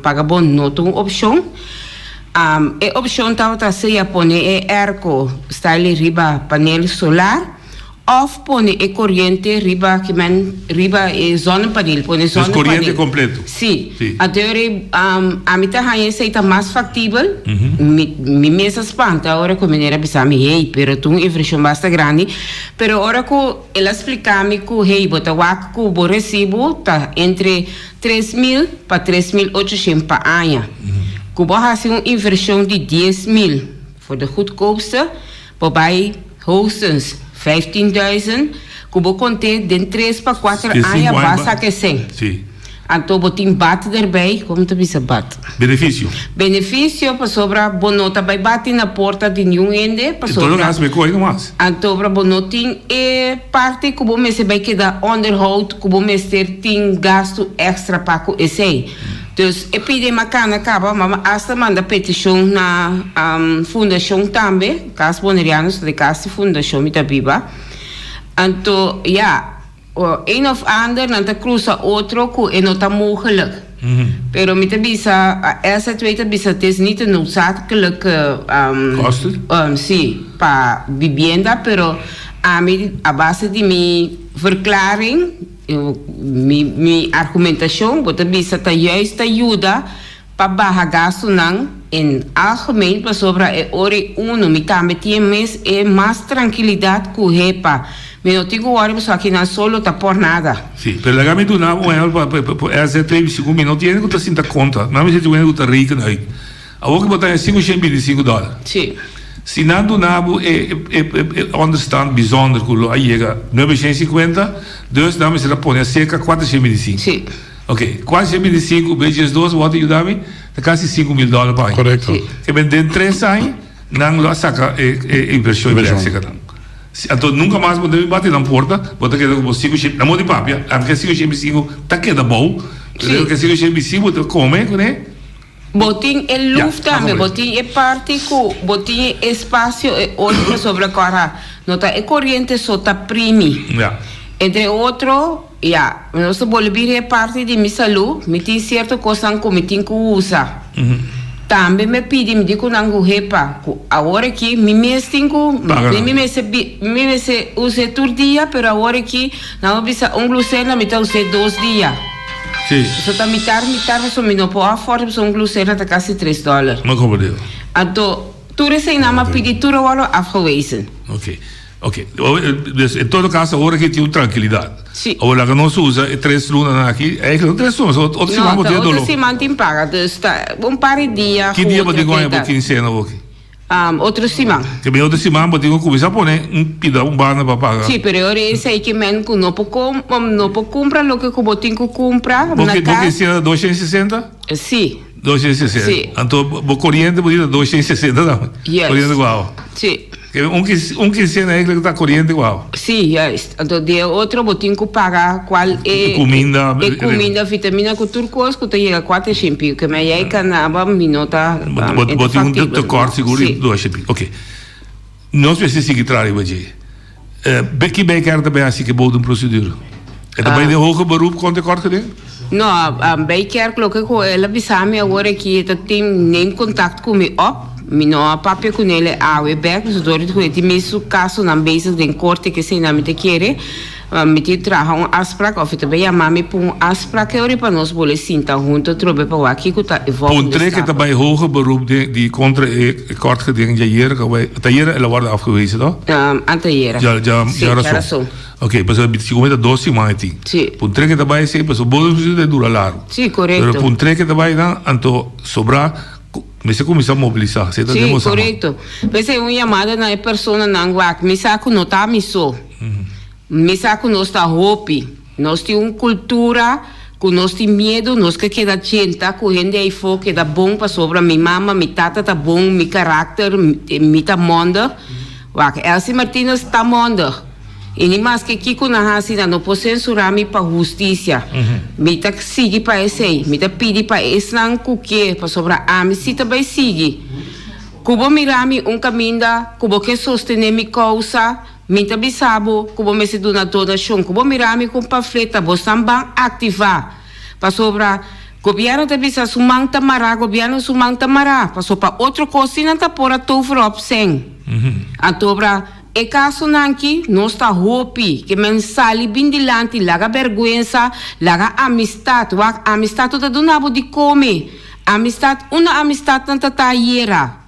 pagava não tem opção. A opção estava a poner erco style riba painel solar, of poner corrente riba zona painel, poner zona painel. Corrente completo. Sim. Agora a mim tá está mais factível. Me mesa espanta agora que maneira bisa me hey, pero tu inflação bastante grande, pero agora que ela explica me que hey, bota wak que o recibo tá entre 3.000 para 3.800 para ano. Que vou fazer uma inversão de 10.000 voor de goedkoopste, waarbij hoogstens 15.000, que vou conter de 3 para 4 anos basta que 100. Sim. Então, vou ter bate erbij, como tu bisa bate? Benefício para sobra bonota vai bater na porta de nenhum ende, para sobra. Então, não me coisa mais. Então, para bonotin é parte que vou me vai que dá onderhoud, que vou me ter gasto extra para o esse. Dus eu pedi macana acaba, mas hasta manda petição na fundação também, caso bonerianos de casa fundação mita biba. Então, een of ander dan te cruza outro que é não tá mogelijk. Pero mita bisa essa tweede bisa het is niet een noodzakelijke kosten. Sim, para vivienda, pero a base de minha verklaring, minha argumentação, bota bisa ta juist ajuda para barra gasto não em algemeen para sobra ore uno mi tambe tem mais tranquilidade que o repa. Me não tenho hora para aqui não solo tá por nada. Sim, pero la gama do não é essa 3 segundos não tem que tá sinta conta. Não me sente que tá rico não. A hora que botar $525. Sim. Se não do nabo understand bijzonder que aí chega 950, dus dan is er põe cerca 425. Sim. Ok, 425 vezes 2 wat je daarmee? Dan kan je $5.000 bij. Correcto. Je bent in 3 anos, não lo saca inversão. Então nunca mais podemos bater na porta, botar que eu consigo na mão de papia, aunque 525 tá queda bom, porque 525 tu come, né? Botin é luft também, botin é parte que botin é espaço é outro sobre agora, nota é corrente só tá primi. Entre outro, nosso bolivir é parte de minha saúde, me tem certa coisa que me tem que usar. Também me pedi, me digo não repa, agora que me mesmo me use todo dia, pero agora que não precisa glucena me tá use 2 dias. Sim. Só tá mitar, só me não pode fora, glucena tá quase $3. Mas como deu? Então, tudo isso aí não me pedi tudo agora afgewezen. Ok. In todo caso, agora que tem tranquilidade. Sim. Agora que não se usa 3 lunas aqui, eigenlijk 3 lunas. Outra semana pode ter dolor. Outra semana tem paga, dus par de dias. Que dia pode ganhar para quincena aqui? Outra semana. Que bem outra semana pode começar a pôr um bana para pagar. Sim, pero eu sei que men que não pode comprar o que eu tenho que comprar. Porque se é 260? Sim. 260. Sim. Então, o corrente pode ir 260 não? Yes. Corrente igual. Sim. Quincena é que está corrente igual. Sim, então de outro eu tenho que pagar qual é comida, vitamina que turcos que chega a 400, que me é canaba minota. Botar um corte seguro e 200. Ok. Nós precisamos que trabalhar hoje. Que bem quer também assim que boa procedura. É também de hoger beroep kon de kort gedaan? Nou, bij kerk ela bisame agora que tem nem contato comigo op. Mino papia com ele a webback, os dois que tem mesmo caso na base de corte que se não me querer. me te traga afspraak of het bij mami pun afspraak ori para nós bole sinta junto trobe para aqui que tá Pun trekken dat bij hoger beroep die contra kort geding hier ela wordt afgewezen toch? Anteera. Ja razão. Ok, mas se come da doce mati. Sì. Pun trekken dat bij se, mas o bolo de dura largo. Sì, corretto. Pero pun trekken dat bij dan anto sobra me se começa a mobilizar. Sim, correto. Pensei uma chamada na persona não guac, me saco não tá miso. Me saco nós tá hopi. Nós tem uma cultura, que nós tem medo, nós que queda chenta, que gente aí for que dá bom para sobra minha mama, minha tata tá bom, meu caráter, minha tá monda. Guac, Elsie Martinez tá monda. E nem mais que Kiko na Hasina não pode censurar me para justiça. Me tá sigue para esse, me tá pedir para esse não que para sobra a me se também sigue. Kubo mirami caminho, kubo que sostener minha causa, me tá bisabo, kubo me se dona donação, kubo mirami com panfleta, bostam bang ativar para sobra. Governo tá bisa sumang tamara, governo sumang tamara, para sobra outro coisa tá pora tover op sen. Antobra e caso nanki, nós tá hopi, que mensali bindilante, laga vergüenza, laga amistad, wak amistad toda donabo de come, amistad, uma amistad não tá hiera.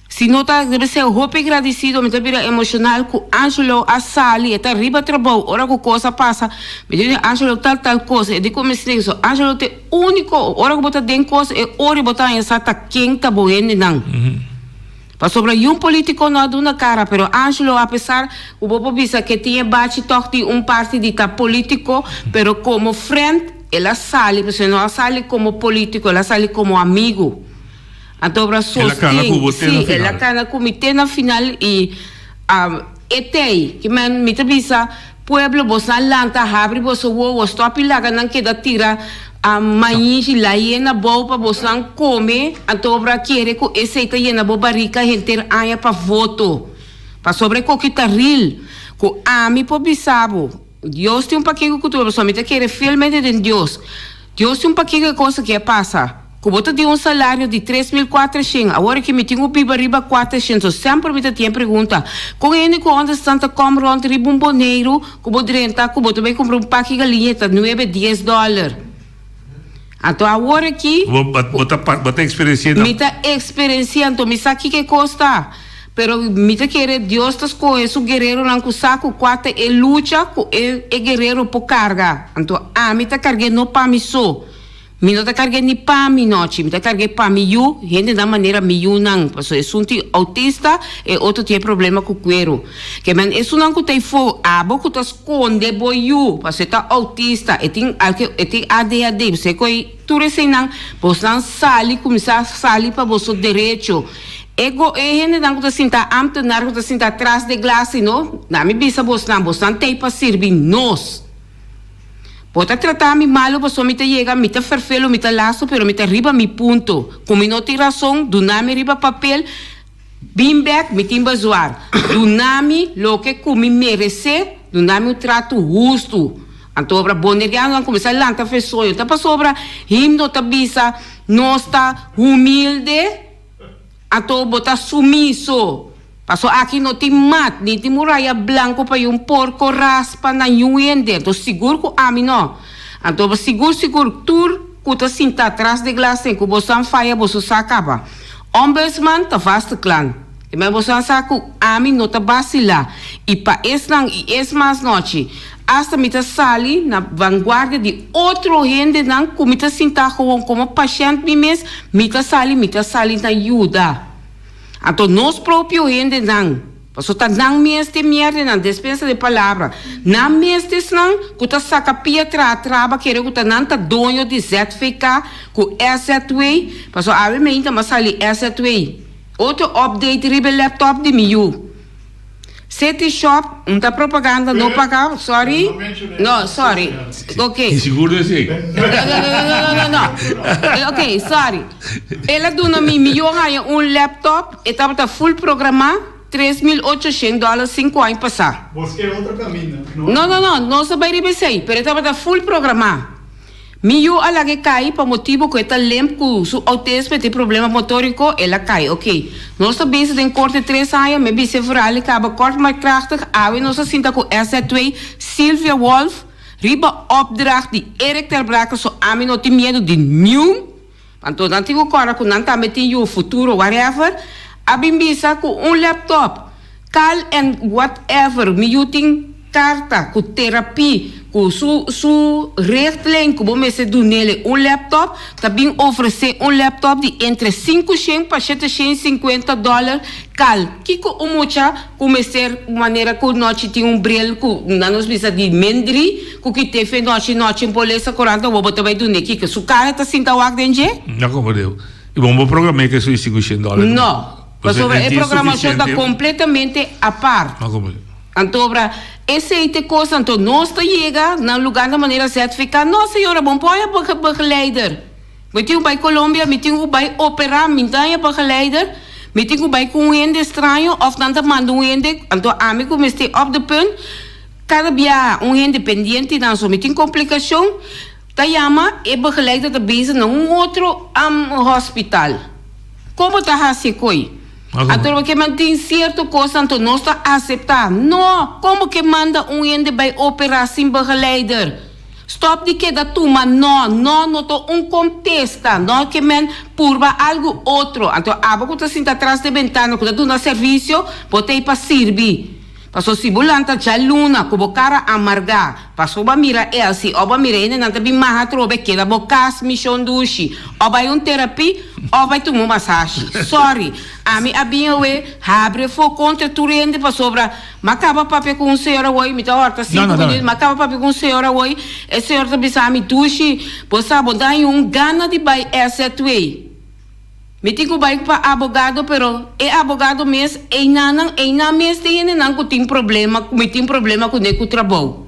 Se não tá, deve ser hopi agradecido, me tá vira emocional, com Angelo a sali, tá riba trabalho, ora que coisa passa, me diz Angelo tal coisa, e de como se diz, Angelo te único, ora que bota den coisa, e ora botar em sata quem tá boende não. Para sobre um político não dá na cara, pero Angelo, apesar o bobo bisa que tinha bate toque de partido político, pero como frente, ela sale, porque não sale como político, ela sale como amigo. Então, para sostém, ela cana comitê na final e etei, que me bisa pueblo bosan lanta habri boso wo stop laga nan que da tira maíz la hiena boba bosan come antobra quiere ko essa hiena boba rica gente aya pa voto pa sobre coquita ril ko ami po bisabo Deus tem paquete que tu somente quer fielmente de Deus tem paquete coisa que passa que bota de salário de 3.400 agora que me tenho piba riba 400 sempre me tem pergunta com ele com onde santa compra onde riba boneiro que bota renta que bota bem comprar paquete galinha tá $9-10 então agora aqui bota experiência me tá experienciando me sabe que custa pero me tá querer Deus tas com isso guerreiro não com saco quatro e luta com e guerreiro por carga então me tá carregando no pa mi so mi não tá carregando ni pa mi noite me tá carregando pa mi you gente da maneira mi you não porque é um autista e outro tem problema com cuero que man isso não que tem fo abo que tá esconde boy you porque tá autista e tem ADHD você coi tu recém você não sali começar sali para você direito ego gente não que tá sinta amto nar que tá sinta atrás de glace não na me bisa você não tem para servir nós pode tratar me malo, você me chega, me tá ferfelo, me tá laço, pero me tá riba mi ponto. Como não tem razão, do nome riba papel, bem back, me tem bazuar. Do nome, lo que me merece, do nome o trato justo. Então, obra boneriano, não começar lá, tá fesoio. Tá para sobra, himno tá bisa, nós tá humilde, então bota sumiso. Paso aqui não tem mat, nem tem muralha branco para porco raspa na yuende. Então seguro que a mim não. Então seguro tur que tá sinta atrás de glace que você não faia você sacava. Ombudsman tá vasto clan. E mas você sabe a mim não tá vacila. E para esse não e esse mais noite. Hasta me tá sali na vanguarda de outro gente não como tá sinta como paciente me tá sali na ajuda. Então, nós próprios ainda não. Porque está não mestre merda, não dispensa de palavra. Não mestre não, que está saca pia traba, que está não está dono de certificado, com asset way. Porque a mim ainda mas ali asset way. Outro update ribe laptop de mil. City Shop, não tá propaganda, não pagar, sorry. Não, sorry. Ok. Seguro assim. Não. Ok, sorry. Ela dona me ganha laptop, e tava full programado, $3.800 5 anos passar. Busquei outro caminho. Não, não sabia ribecer, pero tava full programado. Miu ala que cai para motivo que está lempo su autismo tem problema motorico, ela cai. Ok. Nós estamos bezig in korte 3 anos, me bise vooral ik heb kort maar krachtig. Awe nós sinta com essa 2 Sylvia Wolf, riba opdracht die Erik ter Braken so ami no ti medo di new. Anto dan tigo kora ku nanta metin you futuro whatever. Abim bisa ku laptop. Call and whatever, mi using carta, com terapia, com su richtlijn, como me se do nele laptop, também oferecer laptop de entre 500 para $750, cal, que com mucha, começar maneira que nós tem brilho, que nós precisa de mendri, que teve nós em polícia 40, vou botar vai do ne, que su cara tá sinta o acdenge? Não como deu. E vamos programar que isso é $500. Não. Mas a programação está completamente a parte. Não como então, esse é coisa, então, nós chega no lugar da maneira certificada. Nossa senhora, bom, põe a begeleider. Me tenho bij Colômbia, me tenho bij opera, me tenho begeleider, me tenho bij com ende estranho, of dan te mando ende, então, amigo, me estou op de punt. Cada dia independente, dan so, me tenho complicação, tá chama, e begeleider de bezig num outro hospital. Como tá assim, coi? Então, que mantém certa coisa, então nós está a aceitar. Não, como que manda ende bij operar sem begeleider? Stop de que da turma, não tô contesta, não que men purba algo outro. Então, abo que está atrás de ventana, que está serviço, botei para servir. Passou sibulanta já luna, como cara amargar. Passou ba mira Elsie, oba mira ene nanta bi maha trobe que da bocas mission dushi. Oba terapia, oba tu massagem. Sorry, a mi abinha we abre fo contra turende para sobra. Macaba papel com senhora oi, me tá horta 5 minutos, macaba papel com senhora oi. E senhora tá bisami dushi, possa botar gana de bai essa way. Me tenho baik para abogado, pero abogado mes na mes tem problema com o trabalho.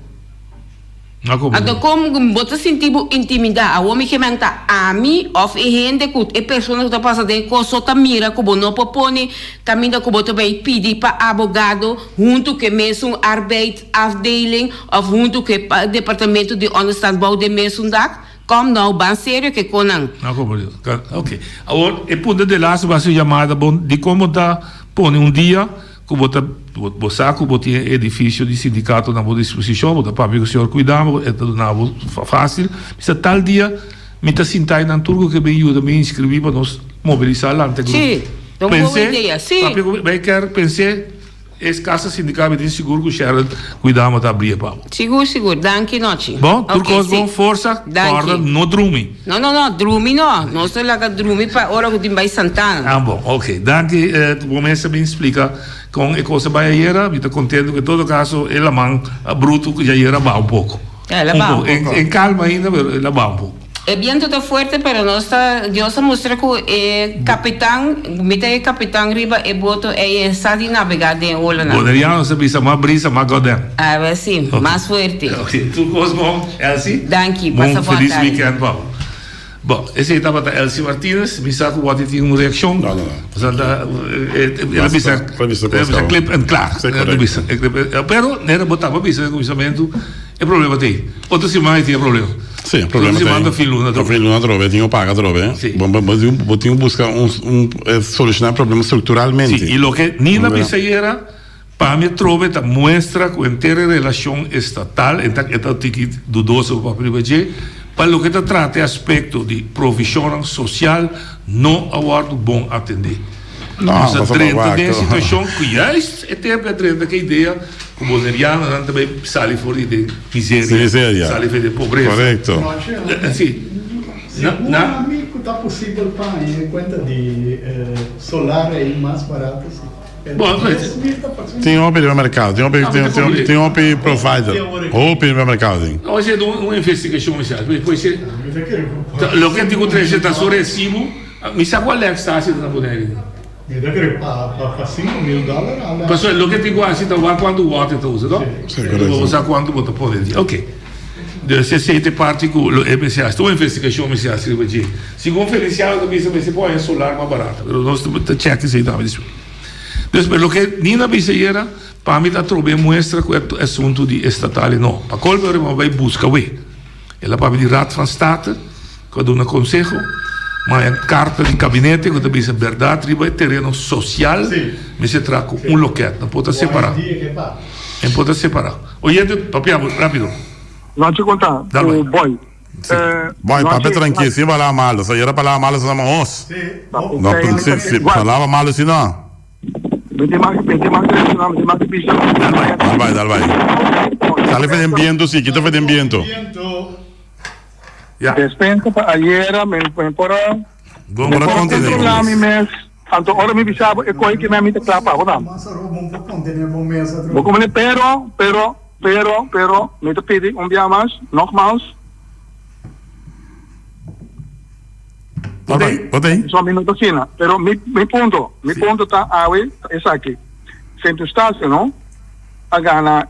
Então como você sentiu intimidade, a homem que menta a mim of gente que pessoa que está passando de coisa tá mira como não propõe caminho como tu vai pedir para abogado junto que mesmo arbeidsafdeling of junto que departamento de onderstandbouw de mesmo dag. Como não, bem sério que conan. Não, como Deus. Ok. Agora, é ponto de lá, se você chamada de como tá, põe dia, que você saco, botar edifício de sindicato na boa disposição, botar para que o senhor cuidava, é tudo na fácil. Mas tal dia, me tá sentado na turco que me ajuda, me inscrevi para nós mobilizar lá. Sim, então boa ideia, sim. Pensei, esse caso sindical me diz seguro que o Sharon cuidava da abrir para. Seguro, danke noite. Bom, turcos bom força, corda, não drumi. Não, drumi não. Não estou lá com drumi para hora que tem vai Santana. Ah, bom, ok. Danke, começa a me explicar com a coisa baiera, me está contente que todo caso ela man bruto que já era bom um pouco. Ela bom. Em calma ainda, mas ela bom um pouco. El viento está fuerte, pero no está. Dios muestra que el capitán, mitad del capitán arriba, el boto, está de navegar de ola. Podríamos saber más brisa, más godem. A ver, sí, okay. Más fuerte. Ok, tu cosmo, Elsie? Danke, passa boa tarde. Feliz weekend, Paulo. Bom, esse estava da Elsie Martinez, me sabe que tinha uma reação. Não. Ela bisa clip and claro. Pero, nera botava bisa no começamento, é problema tem. Outro semana tinha problema. Sim, problema tem. Manda fim luna trove, tinha paga trove. Bom, tinha buscar solucionar problema estruturalmente. Sim, e lo que Nina Bisayeira para mim trove ta muestra com inteira relação estatal, então é tiki dudoso para privar para lo que se trata de aspecto de provisão social, não aguardo bom atender. Não, mas a trenta de situação que já é tempo a trenta que ideia como Neriano não também sai fora de miséria, sai fora de pobreza. Correto. Sim. Não amigo está possível para em conta de solar é mais barato. Bom, tem um no mercado, tem um provider, no mercado. Hoje é uma investigação inicial, depois o que digo três está sobre recibo, me sabe qual é que está assim na boneca? Para $5,000. Pessoal, o que digo assim, então quando o water está usando, não? Você quando você pode, ok. Se sente parte com o MCA, estou uma investigação inicial, segundo Feliciano também se pode solar mais barato, mas nós check isso aí também. Después, lo que Nina Bisayeira, para mí, está trobando muestra que é assunto de estatal, não. Para qual problema vai buscar, Ela para de Raad van State, que doe een consejo, maar een carta di gabinete, que também é verdade, riba terreno social, me se traco un loquete, não pode separar. Não pode separar. Oyente, papiamo, rápido. Não te contar, o boy. Boy, papi tranquilo, sim, vai lá malo. Se era para lá malo, se chama os. Não, se falava malo, assim não. Dal vai. Sale fazendo viento, sim, que tá fazendo viento. Despensa para ayer, me para. Vamos para controlar mi mes. Anto ora mi bisabo e coi que me amita clapa, vou dar. Vou comer pero me te pedi dia mais, nogmaals. Pode. Só minuto cena, pero mi punto tá aí, é aqui. Se tu estás, não? A gana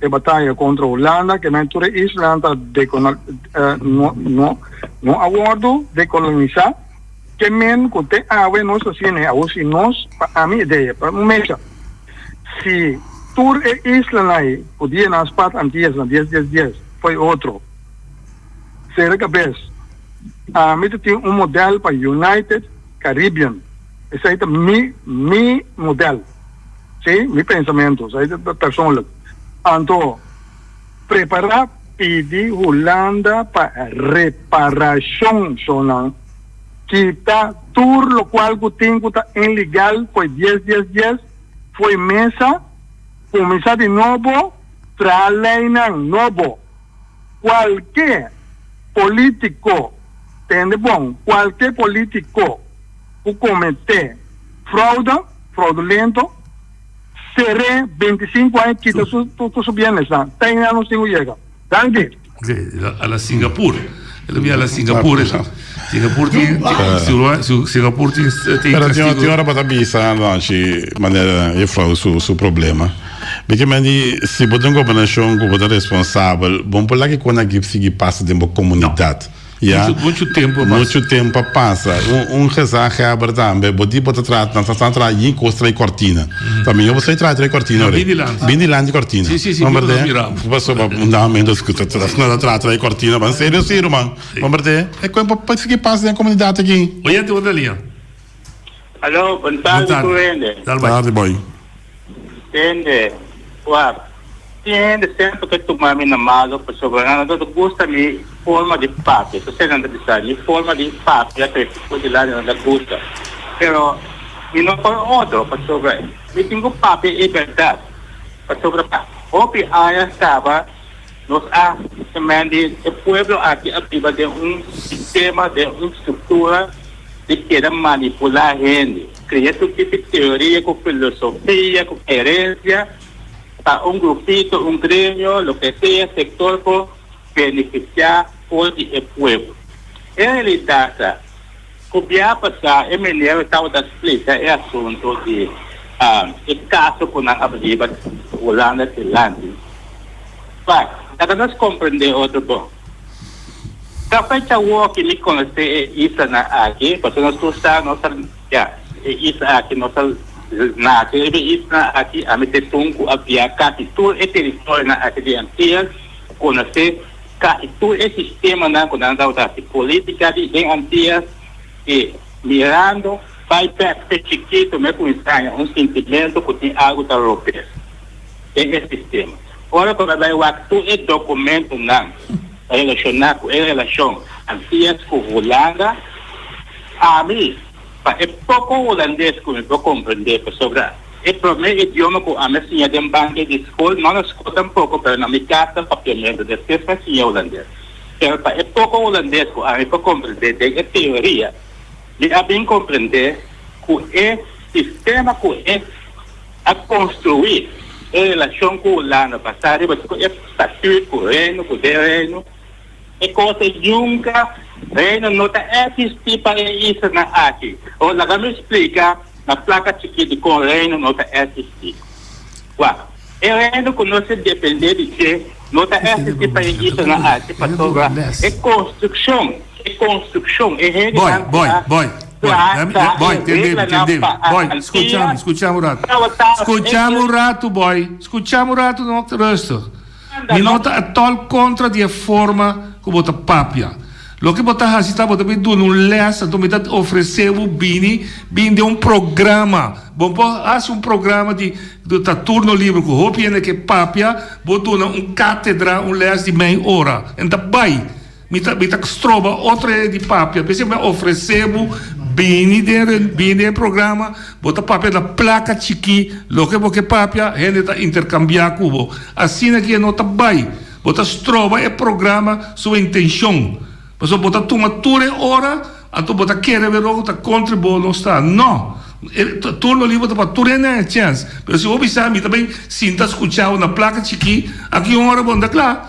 a batalha contra a Holanda, que na altura Islândia não acordo de colonizar, que men que tem a ver nós assim, né? Se nós, a minha ideia, para um mês, se tur e Islândia podia nas partes antigas, 10, foi outro. Será que bem? A mim tem modelo para United Caribbean. Esse aí é mi modelo. Sim, meu pensamento, isso aí é pessoal. Então, preparar pedir Holanda para reparação, sonam. Que está tudo lo qual que tem que está ilegal, foi 10, foi mesa, começar de novo, trabalhar novo. Qualquer político, entende bom? Qualquer político que cometer fraudulento, será 25 anos que tu subienes, tem anos que chega. Danke. A la Singapura. Ele via a Singapura. Singapura tem. Pero tinha hora para pensar, de maneira de fraude su problema. Porque se você tem uma combinação com o responsável, bom por lá que quando a equipe passa dentro da comunidade. Muito tempo passa. Rezar é aberto. Você pode tratar em costa e cortina. Também eu vou tratar cortina. Bindiland e cortina. Sim, vamos ver. Passou para um momento escuta, não trata cortina, mas sério, irmão. Vamos ver. É como pode seguir passa na comunidade aqui. Oyente, outra linha. Alô, boa tarde. Boa tarde, boy. Entende? Entende sempre que tu mami na malo, por sobrando, tu gusta mi forma de papi, tu sei nada de sair, mi forma de papi, até tipo de lá não gusta. Pero, mi não por outro, por sobre, mi tenho papi é verdade, por sobre, opi aya estava, nos há também de o pueblo aqui ativa de sistema, de estrutura, de querer manipular a gente, criar todo tipo de teoria, com filosofia, com herência, para um grupito, um grêmio, lo que sea, sector por beneficiar o pueblo. Em realidade, o que vai passar, é melhor estava a explicar é assunto de o caso com a abriva Holanda e Finlândia. Mas, para nós compreender outro bom, a fecha que me conhece isso aqui, porque nós estamos, isso aqui, nós na aqui a meter tunco a viajar todo é território na aqui de Antillas conhecer que todo é sistema na quando anda da política de Antillas e mirando vai perto chiquito me conhece sentimento que tem algo da europeia é esse sistema ora quando vai o todo é documento não relacionado com relação Antillas com Holanda a mim é pouco holandês que eu vou compreender sobre é primeiro idioma que a minha senha de banco de escola não escuta tampouco para na minha casa papiamento de ser assim holandês é pouco holandês que eu vou compreender de teoria e a bem compreender que é sistema que é a construir em relação com o Holanda passado é estatuto com o reino com o terreno é coisa nunca reino não existe para isso na aqui. Ou lá me explica na placa chiquita com o reino não existe. Uau. O reino que não se depende de que não existe para isso na aqui para sobrar. É construção. É reino. Boy, entendeu. Boy, escutiamo un rato. Escutiamo un rato, boy. Escutiamo un rato, non resto. Mi nota a tal contra de forma que bota papia. Lo que bota hasita bota bem do um lessa, então me dá oferecer o bini de um programa. Bom, faz programa de turno livre com hopi ene que papia, bota cátedra, les de meia hora. Então vai, me tá stroba outra de papia, pensei me oferecer bini de programa, bota papia na placa chiqui, lo que papia, gente tá intercambiar cubo. Assim aqui não tá vai, bota stroba programa sua intenção. Mas bota tumatura hora, então bota querer ver o que contribui não está. Não. Turno livre para tudo é chance. Mas se eu observar, me também sinta escutar na placa chiqui, aqui uma hora bom, claro.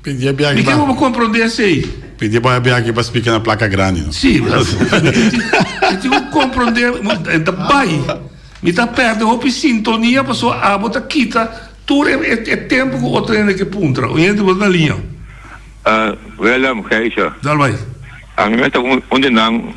Pedia bem aqui. E que eu vou compreender isso aí? Pedia bem aqui para explicar na placa grande. Não? Sim, mas eu vou compreender, da bai, me está perto, eu sintonia, pessoa, a bota quita, tudo é tempo que o outro que punta, o gente bota na linha. William Keisha. Dal vai. Ang meta onde não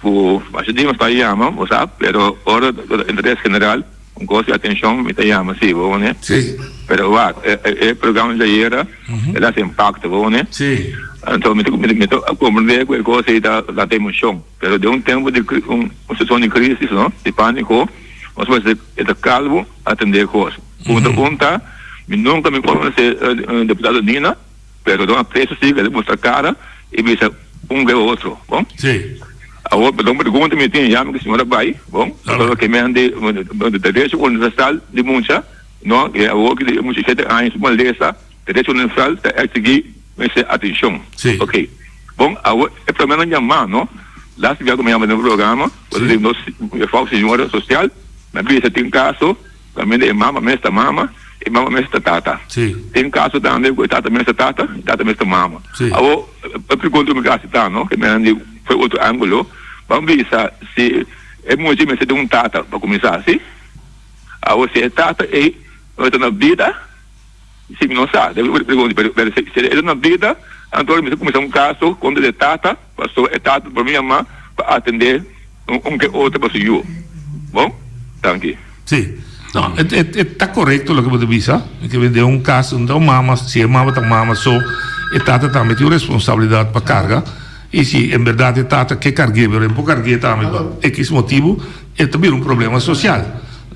o ajuda está chama, você pero hora do interesse general, gosto de atenção, me chama sim, vou né? Sim. Pero o programa já era, ela se impacta, vou né? Sim. Então me compreender que coisa da emoção, pero de tempo de situação de crise, não? De pânico, você vai ser calmo, atender coisa. Conta, me nunca me conhece deputado Nina. Pero não apreço sim, ele mostra a cara e vê que o outro, bom? Sim. A outra pergunta me tem já que a senhora vai, bom? Só que me ande de direito universal de Muncha, não? E a outra de Muncha 7 anos, uma lesa, direito universal, é seguir essa atenção. Sim. Ok. Bom, a outra é para mim chamar, não? Lá se vê como é no programa, quando nós falamos senhora social, mas vê se tem caso, também é mama, mestra mama, e mama mestra tata. Sim. Tem caso também que tata mestra tata, tata mestra mama. Sim. A pergunta me caso tá, não? Que me ande foi outro ângulo. Vamos ver se é muito mais de tata para começar, assim. Se é tata e outra na vida, se não sabe, pergunta, se é na vida, então me começar caso quando é tata, passou é tata para minha mãe para atender que outra para eu. Bom? Thank you. Sim. No, está corretto lo che potete dire, che vede un caso, un mamma, se mamma ta mamma so, e tata também tem responsabilidade para carga, e se em verdade tata que cargueiro, um pouco cargueiro também, por X motivo, é também problema social.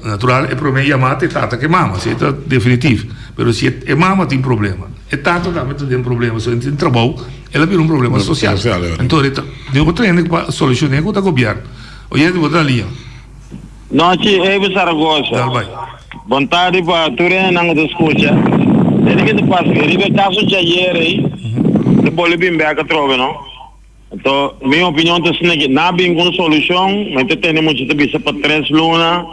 Natural, é problema chamado tata que mamma, se é definitivo. Mas se é mamma tem problema, e tata também tem problema, se tem trabalho, ela tem problema social. Então, devo treinar para solucionar com o governo. Hoje devo dar linha. Noite, Evo Saragossa. Boa tarde para tu não te escuta. Ele que te passa, ele caso de ayer aí, de Bolívia bem que trove, não? Então, minha opinião é que não tem uma solução, mas temos que ter para 3 lunas,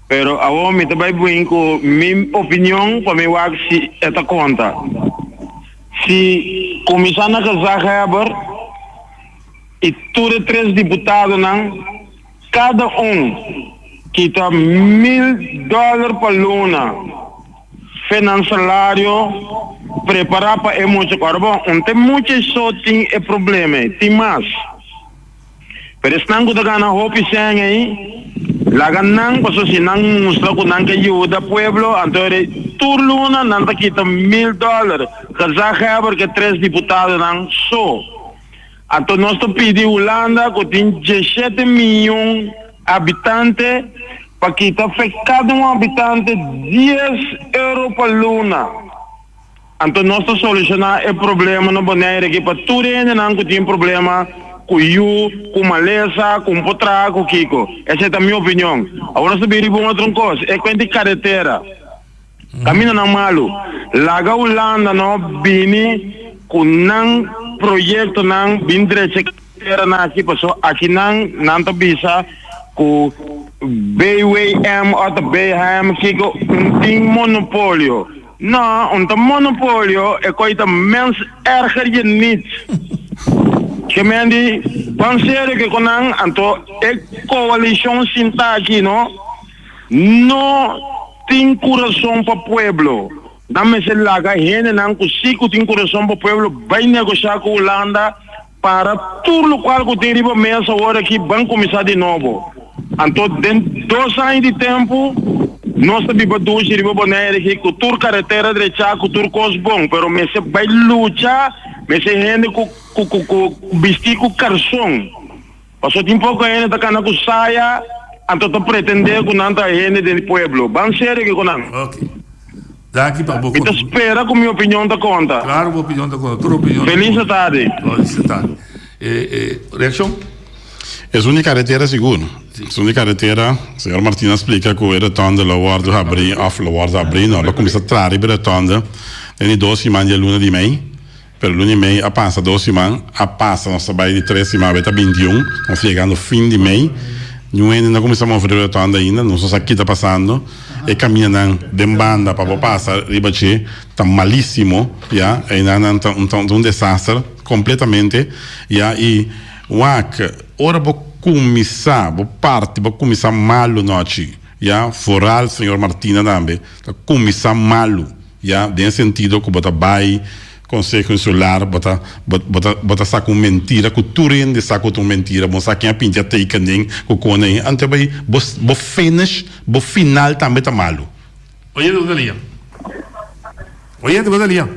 pero agora me também vem com minha opinião para me ver se esta conta. Se começar a casar e todos 3 deputados não, cada quita $1,000 por luna, financiário, preparar para emoção. Bom, não tem muito só tem problema, tem mais. Pero se não está ganhando hope sem aí, lá ganhando, porque se não mostra que não ajuda o povo, então tur luna não está quita $1,000, que já é que 3 deputados não só. Então nós pedimos Holanda que tem 17 milhões de habitantes para quitar cada habitante €10 por luna. Então nós solucionar o problema na maneira que para tudo não tem problema com com maleza, com potra, com kiko. Essa é a minha opinião. Agora se vir outra coisa, é com a carretera. Caminho não malo. Laga Holanda não vini com não projeto não vindre secretária na aqui passou aqui não tá bisa com BWM ou BHM que tem monopólio. Não, monopólio é coisa menos erger je niet. Que me andi pensar que quando então é coalição sinta aqui não tem coração para pueblo. Dame se laga gente não consigo tem coração para pueblo vai negociar com Holanda para tudo o qual que tem riba mesa agora que vão começar de novo. Então, dentro de 2 anos de tempo, nós sabemos dois riba boné que cultura carretera direita, cultura cosbon, pero me se vai luta, me se rende com vestir com carção. Passou tempo que ele tá cana com saia, então tá pretender com nanta gente do pueblo. Ban sério que com nan. Ok. Daqui para pouco. Então espera com minha opinião da conta. Claro, minha opinião da conta. Tua opinião. Feliz tarde. Feliz tarde. Reação? É uma carretera segura. É uma carretera, o senhor Martina explica que o retorno da guarda abrir, off la guarda abrir, não, ela começa a trarre per retorno, tem 2 semanas de luna de mei, per luna de mei, a passa 2 semanas, a passa, nós trabalhamos de 3 semanas, até 21, nós chegando fim de mei, não começamos a fazer o retorno ainda, não sei aqui está passando, e caminhando de banda para passar, ribache, está malíssimo, já, e não está um desastre, completamente, já, e ora vou começar, vou começar malo noite, já, foral, senhor Martina também, começar malo, já, nesse sentido que bota vai, consegue insular, bota saco mentira, que tu rende saco tu mentira, bom saco a pinta take nem, que quando aí, ante vai, bo finish, bo final também tá malo. Oye, tu dalia. Oye, tu dalia.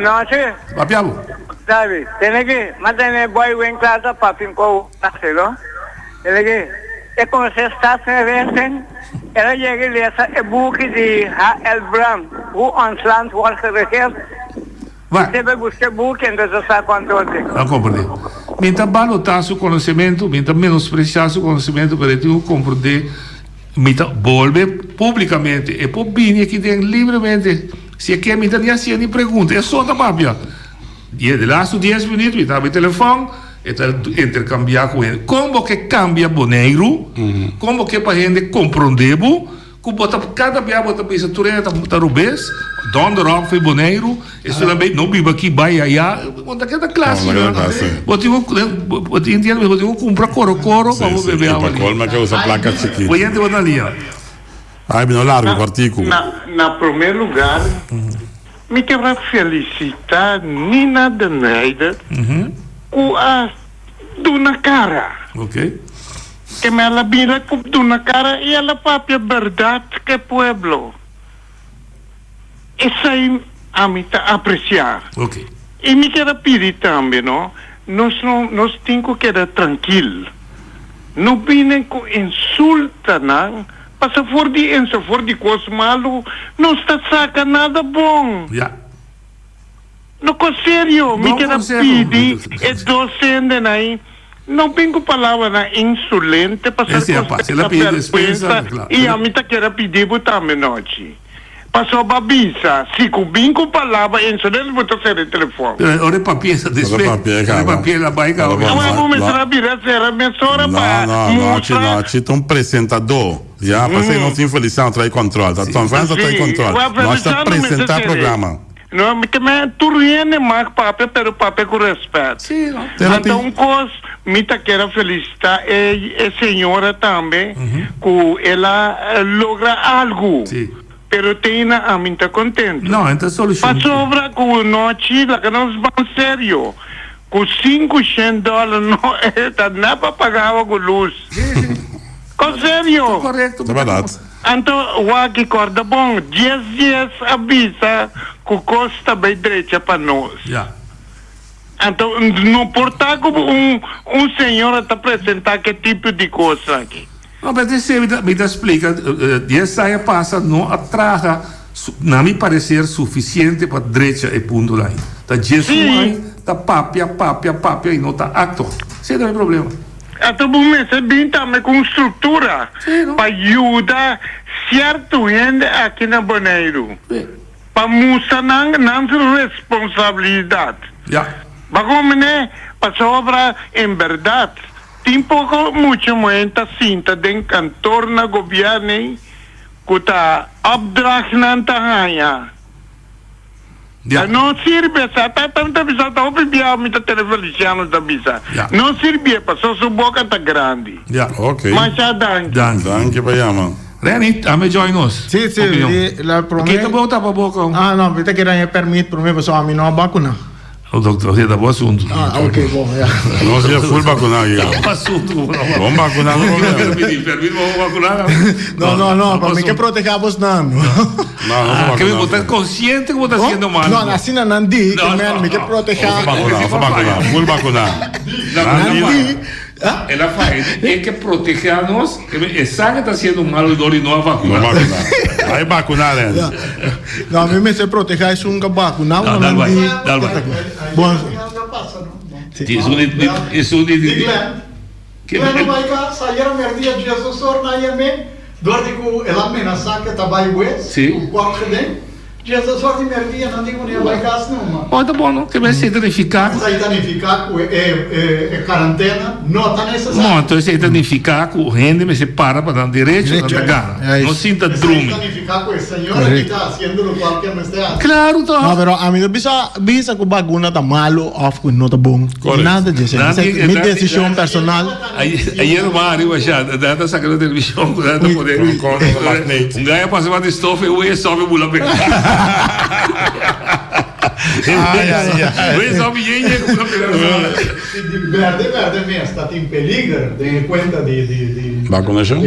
Não, sim. Papiabo. Sabe, tem que manter boy em casa para pintar nascelo. Tem que é como se está se vendo. Ela chega e essa é book de H.L. Brown, o Ansland Walker Reserve. Você vai buscar book então já sabe quanto é. Não compreende. Mientras balotar seu conhecimento, mientras menospreciar seu conhecimento, para tu compreender, mientras volver publicamente e por bem que tem livremente. Se aqui me tem assim nem pergunta, é só da papia. E de lá 10 minutos, me dá o telefone, e intercambiar com ele. Como que cambia boneiro? Como que para gente compreender? Como bota cada vez bota pensa tu tá rubês, donde rock foi boneiro, isso também não vive aqui vai aí, bota cada classe. Bota entende, bota comprar coro para beber água. Para colma que usa placa chiquita. Foi gente bota ali. Ai, não largo partico. Na primeiro lugar, me quero felicitar Nina de Neider com a Duna Cara. Ok. Que me ela vira com Duna Cara e ela própria verdade que é pueblo. Isso aí a mim tá apreciar. Ok. E me quero pedir também, não? Nós temos que estar tranquilo. Não vinem com insulta, não? Passa for de coisa malo, não está saca nada bom. Yeah. Não, com sério, me quero pedir, é docente aí, não tenho palavra insolente, passar coisa vergonha, e a mim tá quero pedir também noite. Passou babisa, se cubim com palavra insolente, vou ter o telefone. Ora papel, despe. Ora papel la baica. Não, mas vou me saber a ser a mensora para não, tem um apresentador. Já, passei não tinha felicidade a trair controle. Então, vamos a trair controle. Nós estamos apresentar o programa. Não, mas também tu riene mais papel, pero papel com respeito. Sim, então, coisa, me tá quero felicitar a senhora também, que ela logra algo. Sim. Pero tem a mim tá contente. Não, então solução. Para sobra com noite, lá que nós vamos sério. Com $500 não é nada para pagar a luz. Com sério. Correto. É verdade. Então, o que corda bom, 10 dias avisa que custa bem direita para nós. Yeah. Então, não portar como um senhor está apresentar que tipo de coisa aqui. Não, mas você me explica, essa aí passa, não atraja, não me parecer suficiente para direita e ponto lá. Tá Jesus tá papia, e não tá acto. Esse não é problema. Então, você bem também com estrutura para ajudar certo gente aqui na Boneiro. Para mostrar nossa responsabilidade. Mas como né, para sobra em verdade, tem pouco, muito muita cinta de cantor na governo que está abdragando a ganha. Não serve, está tanta visa, está obriviado muita televisão da visa. Não serve, para sua boca está grande. Ok. Mas já danke. Danke, Bayama. Reni, a join us. Sì, la promessa. Che bota pa boca? Ah, no, vete che era permit per me, so a mim não vacuna. O doutor, você dá bom assunto. Ok, bom, Nós já full vacunado. Bom assunto. Vamos vacunar. Permite, vamos vacunar. Não, para mim que proteger vos não. Não, que você está consciente que você está sendo mal. Não, assim não diz, me que proteger. Vamos vacunar, full vacunar. Ela faz, é que proteger-nos, sabe que está sendo mal e não a vacunar. Vai vacunar, né? Não, a mim me se proteger é um vacunar. Não, dá vai. Bom. Isso que não vai cá, sair a merda de Jesus na IME, dor de que ela ameaça que tá vai o quarto dentro. Jesus ordem merda, não digo nem vai cá não. Oh, tá bom, não? Que vai se identificar. Se identificar é quarentena, não está necessário. Não, então se identificar com o rende, mas se para dar direito, não gana. Não sinta drume. Se identificar com a senhora que está fazendo o qualquer mesteado. Claro, então. Não, pero a mim não bisa que o bagulho está malo ou não está bom. Nada disso. Minha decisão personal. Aí no Mário, já, da sacada televisão, da poder. Um gajo passava de estofa e o E sobe o bula pegar. Verde mesmo, está em peligro de conta de vacunação?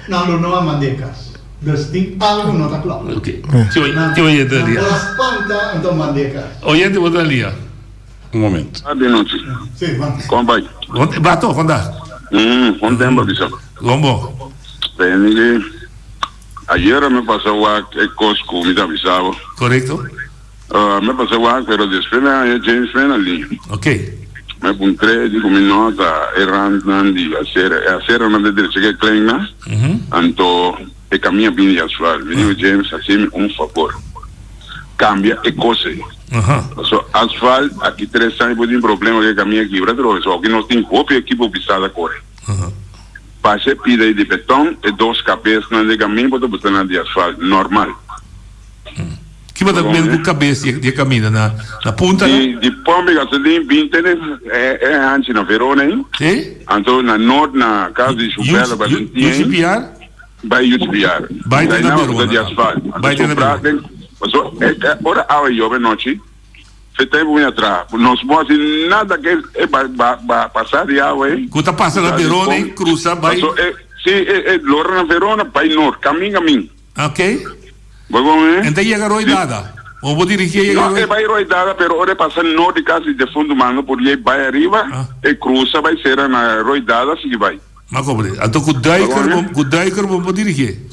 Não há mandecas. Tem algo não está claro. Ok. Te oye ali. Espanta, então mandecas. Oyente, vou ali. Momento. Sim, vamos. Como vai? Bato, quando dá? Quanto tempo, bispo? Como? Bem, ayer me pasó el Costco, me avisaba. Correcto. Me pasó pero después me James Fenley. Ok. Me encontré, digo, mi nota, errando, hacer una de derecha que claima, anto, e caminha bem de asfalto. Me digo, James, haceme um favor. Cambia e cose. Asfalto, aqui 3 anos, pode ter problema que caminha aqui, só que nós temos cópia aqui para pisar da cor. Passei pida de betão e 2 cabeças no caminho para botar de asfalto normal. Que vai dar mesmo cabeça de caminho na ponta? De pombe gasolina 20 é antes na Verona, hein? Sim. Então na norte na casa de Chupela vai UCPR? Vai UCPR. Vai ter na Verona. De asfalto. Vai ter na Verona. Mas ora a eu noite. Feita muito atrás. Nós vamos nada que é passar de água, hein? Quando passa na Verona, hein? Cruza, vai. Sim, é Lora na Verona, vai norte, caminho. Ok. Então chega roidada. Ou vou dirigir não, vai roidada, pero ora passa norte de casa de fundo mano, porque vai arriba, e cruza, vai ser na roidada, assim vai. Mas como? Então com o Diker vou dirigir.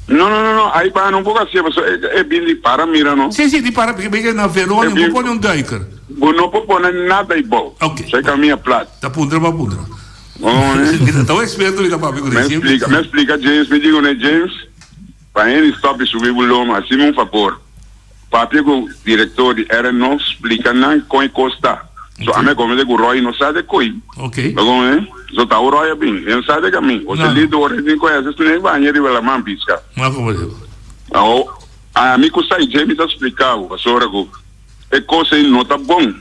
Não, aí para não vou assim, mas é bem de para mira, não? Sim, de para, porque na Verona não vou pôr Diker. Não vou pôr nada igual. Ok. Sai caminha plata. Tá pundra. Então é experto me dá para me explica, James, me diga, né, James? Para ele stop subir o loma, assim, um favor. Papi, o diretor era não explica não com custa. Só a minha comida com o Roy não sabe de coi. Ok. Só tá o Roy é bem, ele sabe de caminho. Você lida o Roy, conhece, isso nem vai, ele vai lá, man, pisca. Mas como é? A mim custa aí, James, tá explicando, a senhora, é coisa aí não tá bom.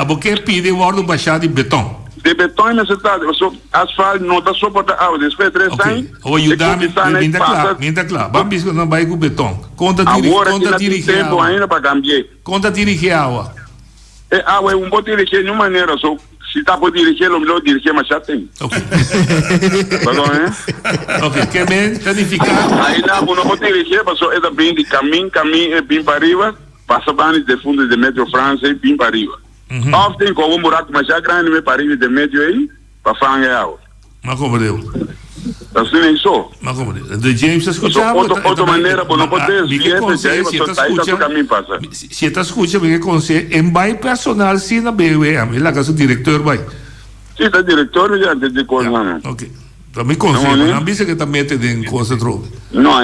Porque pede o ordem baixar de betão. De betão é necessário, asfalto não está suportando água, depois 3 anos. Ou ajudar-me, minta claro. Vamos não vai com betão. Conta dirigir tempo água. Ainda para cambiar. Conta dirigir água. Água é um bom dirigir de nenhuma maneira, só se está por dirigir, o melhor dirigir, mas já tem. Ok. Ok, que bem, planificar. Aí não pode dirigir, mas só é bem de caminho, é bem para arriba, passa bem de fundo de Metro França e bem para arriba. Often com um buraco mais grande me parece de médio aí para fangar água. Mas como deu? Assim nem só. Mas como deu? De James escuchava. Outra maneira para não poder se está escutando porque conselho em vai personal sim na BUE, lá que o diretor vai. Sim, o diretor já de coisa não. Ok. Também conselho, não bisa que também tem em coisa troca. Não,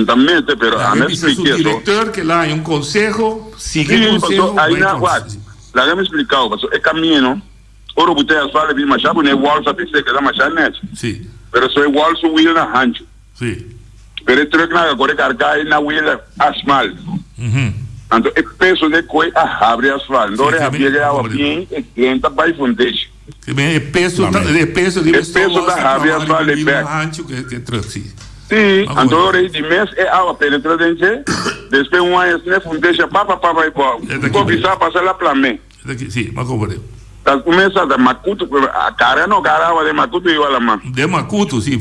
também tem, pero a mim expliquei. O diretor que lá é conselho, sigue conselho. Aí na guarda. Lá que me explicava, mas é caminho, ora o botei asfalto bem machado, né? Wall sabe que dá machado net. Sim. Pero só wall su wheel na rancho. Sim. Pero o truque na agora carregar na wheel asfalto. Então é peso de coi a abre asfalto. Então é abrir água bem e tenta vai fundeixe. É peso da abre asfalto de pé. Que truque. Sim, então de mês é água penetra dentro, después un año se fundesha papa y po. Coquizá pasa la plame. Sí, más compartido. Tal começa de Macuto, a cara no carava de Macuto igual a mão. De Macuto, sim.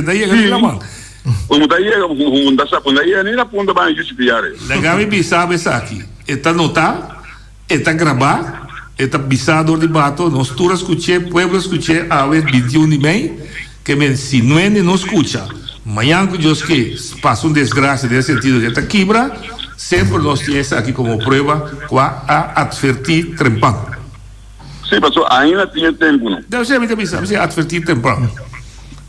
Daí é a mão. Como daí nem na ponta vai justificar. Legal e sabe essa aqui. Está notar, está gravar, está bisado de bato, nós todos escutei, pueblo escutei a vez 21 de maio, que men se não é não escuta. Amanhã que Deus que passa desgraça nesse sentido que está quebra, sempre nós temos aqui como prova a advertir trempando. Sim, mas ainda tinha tempo, não? Deve ser, me advertir temprano.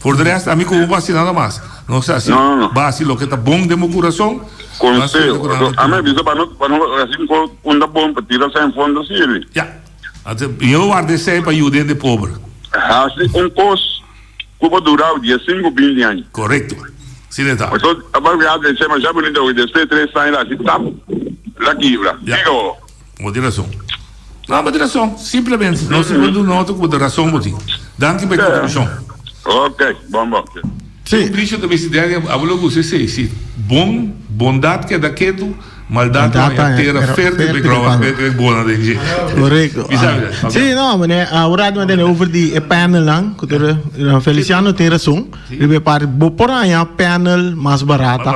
Por de resto, a mim como vacinado mais. Não sei assim, base lo que está bom de meu coração. Conselho, a minha visão para não assim, quando é bom para tirar sem fundo, sim. Já. Eu guardei sempre para ajudar de pobre. Assim, curso que vai durar o dia 5, 20 anos. Correto. Sim, está. Então, a barbeada de semana já bonita, o desde 3 anos, assim, tá, lá quebra. Digo. Moderação. Não, moderação, simplesmente. Não se pode nota com moderação, motivo. Danke pela contribuição. Ok, bom. Sim. O bicho da bestiária, a bola você se bondade que é daquilo, maldade que é ter oferta de grava, é boa da gente. Correto. Sim, não, mas o rádio é over de panel lang, que Feliciano tem razão. Ele para por aí a panel mais barata.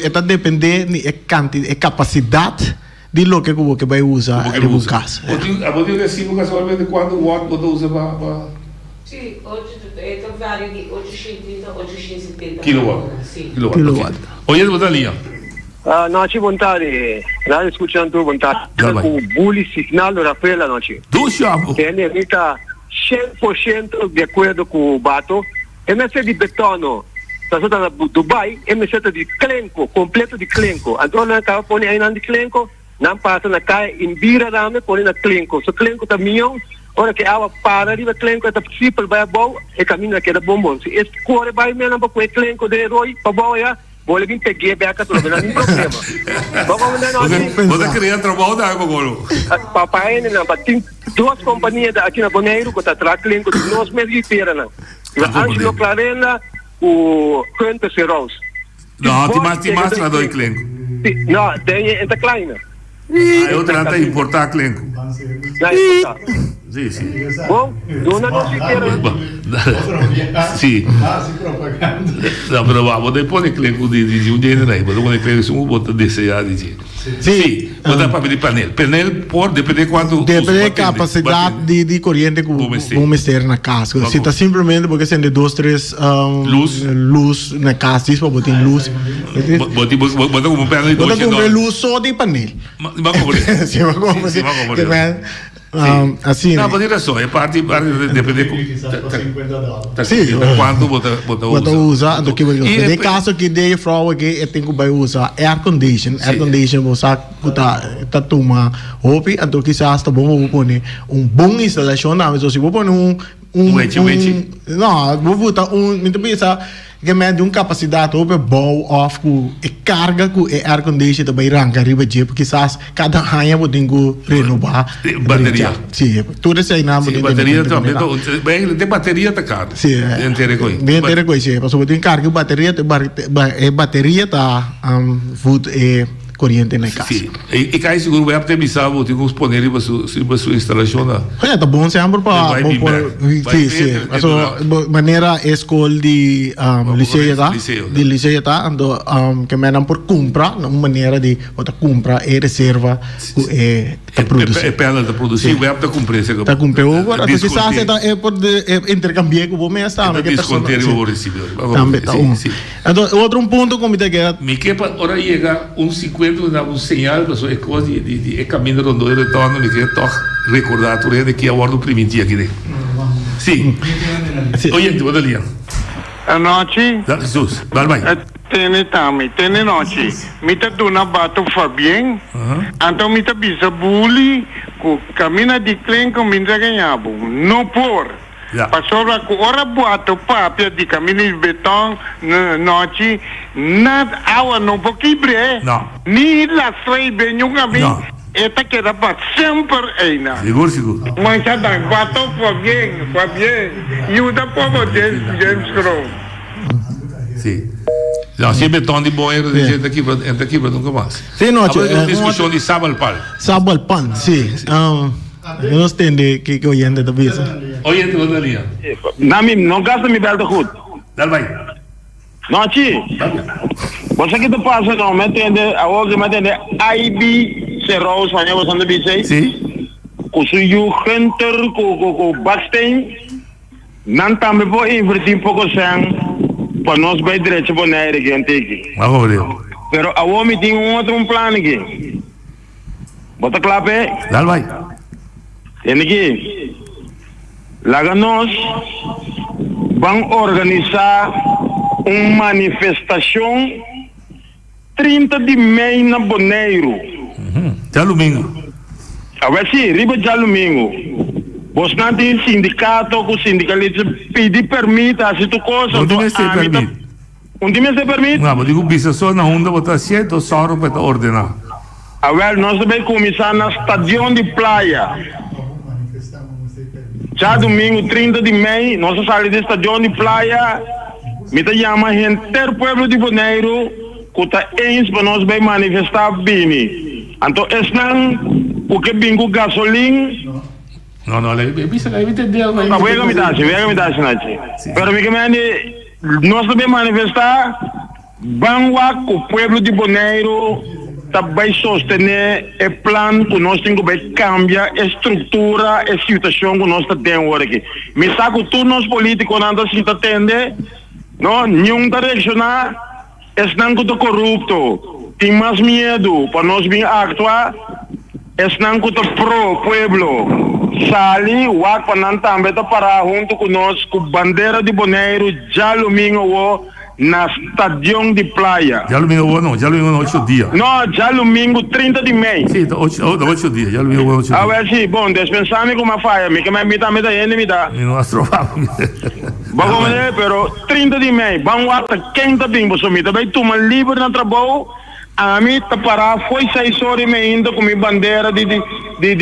Está depende de capacidade de lo que vai usar em um caso. A bodia é assim, casualmente quando o watt você usa para Sì, oggi varia di 830 a 870 kilowatt. Sì. Kilowatt. Oye, Botalia. Noci bontari, la escuchando bontari. Con bully signal Rafaela noci. Tu chamo. Tiene vita 100% de acordo com o bato. E messa di betono. Sta sotto da Dubai e messa di clenco, completo di clenco. Allora ka pone aí di clenco, non passa na cai in bira rame pone na clenco. So clenco ta milhão. Ora que ela para ali, o clenco é possível, vai a bom, e caminha que é bombom. Se esse corre vai mesmo para o clenco de herói, para bom, vou vir peguei, beca, tudo, não tem problema. Você queria trabalhar da água, Golo? Papai, não, tem duas companhias aqui na Boneiro, que está atrás, clenco, de nós mesmos de pera, não. Angelo Clarena, o Quinto Serros. Não, tem mais na dois clenco. Não, tem entre kleina. Eu trato de importar clenco. Sì, sì. Bom, dona non si Sì. No, però vamos, depois clenco di un genere, ma dopo clenco su un botto di 6 anni. Sì, ma da papel de panel. Panel por depende quanto depende da capacidade de corrente que o mister na casa. Se está simplesmente porque sendo 2, 3 luz na casa, isso para botar luz. Bota como panel de bota como luz só de panel. Vamos ver. Sim, vamos ver. Assim, não, mas razão, é parte depende quanto bota usa, do que vai de caso que de frau que tem que vai usar air condition você tá toma hopi, então quizás tá bom pôr bom instalação, mas se você pôr não, vou botar me pensa que de uma capacidade over ball off com carga com air condition também arranca riba de porque quizás cada ano vou ter que renovar bateria. Sim, tudo isso aí não bateria também, de bateria tá caro. Sim, inteira coisa, mas vou ter carga bateria tá food corrente na casa. Sim. E cai seguro vai ter bisavo, tem que exponer para sua instalação lá. Tá bom sempre para sim. A maneira escola de liceu tá, ando que me por compra, uma maneira de outra compra e reserva produzir. É pena de produzir, vai ter comprar esse. Tá comprou agora, então se você tá por intercambiar com o meu estado, que descontar o recibidor. Também tá. Então outro ponto como te quer. Me que para hora chega 50 dá sinal para sua coisa de caminho rondo e retorno me quer toch recordar tu de que a bordo primiti aqui né. Sim. Oye, tu vado lì. A noite. Jesus, vai. Tene noite. Mi ta duna bato fa bien. Então mi ta bisa bully ku camina di clenco minta ganhabo. No por. Passou com ora boato papia di cammino di beton noci nat awa no poquibre ni la sei benhunga mi eta que era para sempre eina seguro mas já dá bato foi bien e o da povo James Crow sim Não, se é betão de bom erro, entra aqui para nunca mais. Sim, não, agora uma discussão de Sabalpan. Sabalpan, sim. Eu não entendo que o oyente da vez. Oyente, vou dar linha. Não gasta me belo goed. Dá vai. Não, Ti. Você que te passa, não, me entende, a outra me entende, IB, Serros, a gente vai dizer. Sim. Com o Hunter, com o Backstein, não também vou invertir um pouco sem. Para nós bem direito para na área que antigo. Pero a homem tem outro plano aqui. Bota claro aí. Dá vai. Tem aqui. Lá nós vamos organizar uma manifestação 30 de maio na Boneiro. Já domingo. A ver se riba já domingo. Você não tem sindicato, com sindicalista pedir permite, assim tu coisa. Onde me se permite? Onde me se permite? Não, mas digo, bisa só na onda, botar 7 só para ordenar. A ver, nós também começar na estação de praia. Já domingo, 30 de maio, nós saímos da estação de praia, me chama inteiro povo de Boneiro, que está ens para nós bem manifestar bem. Então, esse não, o que vem com gasolina. No, bisa ka entender. Voy a comentar, Nachi. Pero mi que nós também manifestar, vamos o povo de Boneiro também sostener o plano que nós temos que cambiar a estrutura, a situação que nós temos aqui. Me saco tudo nós políticos não assim atender, não, nenhum direcionar, não que corrupto, tem mais medo para nós vir actuar, não que pro pueblo. Sali, o Akpanan também está para junto conosco, bandeira de Boneiro, já domingo na estação de praia. Já domingo não, já domingo 8 dias. Não, já domingo 30 de maio. Sim, 8 dias, já domingo 8 dias. A ver se, bom, dispensar-me com uma faia, me me dá. E não as trovava. Vamos ver, pero 30 de maio, vamos até quinta bem, você me também toma livre no trabalho. A mim tá para foi 6 horas me indo com minha bandeira de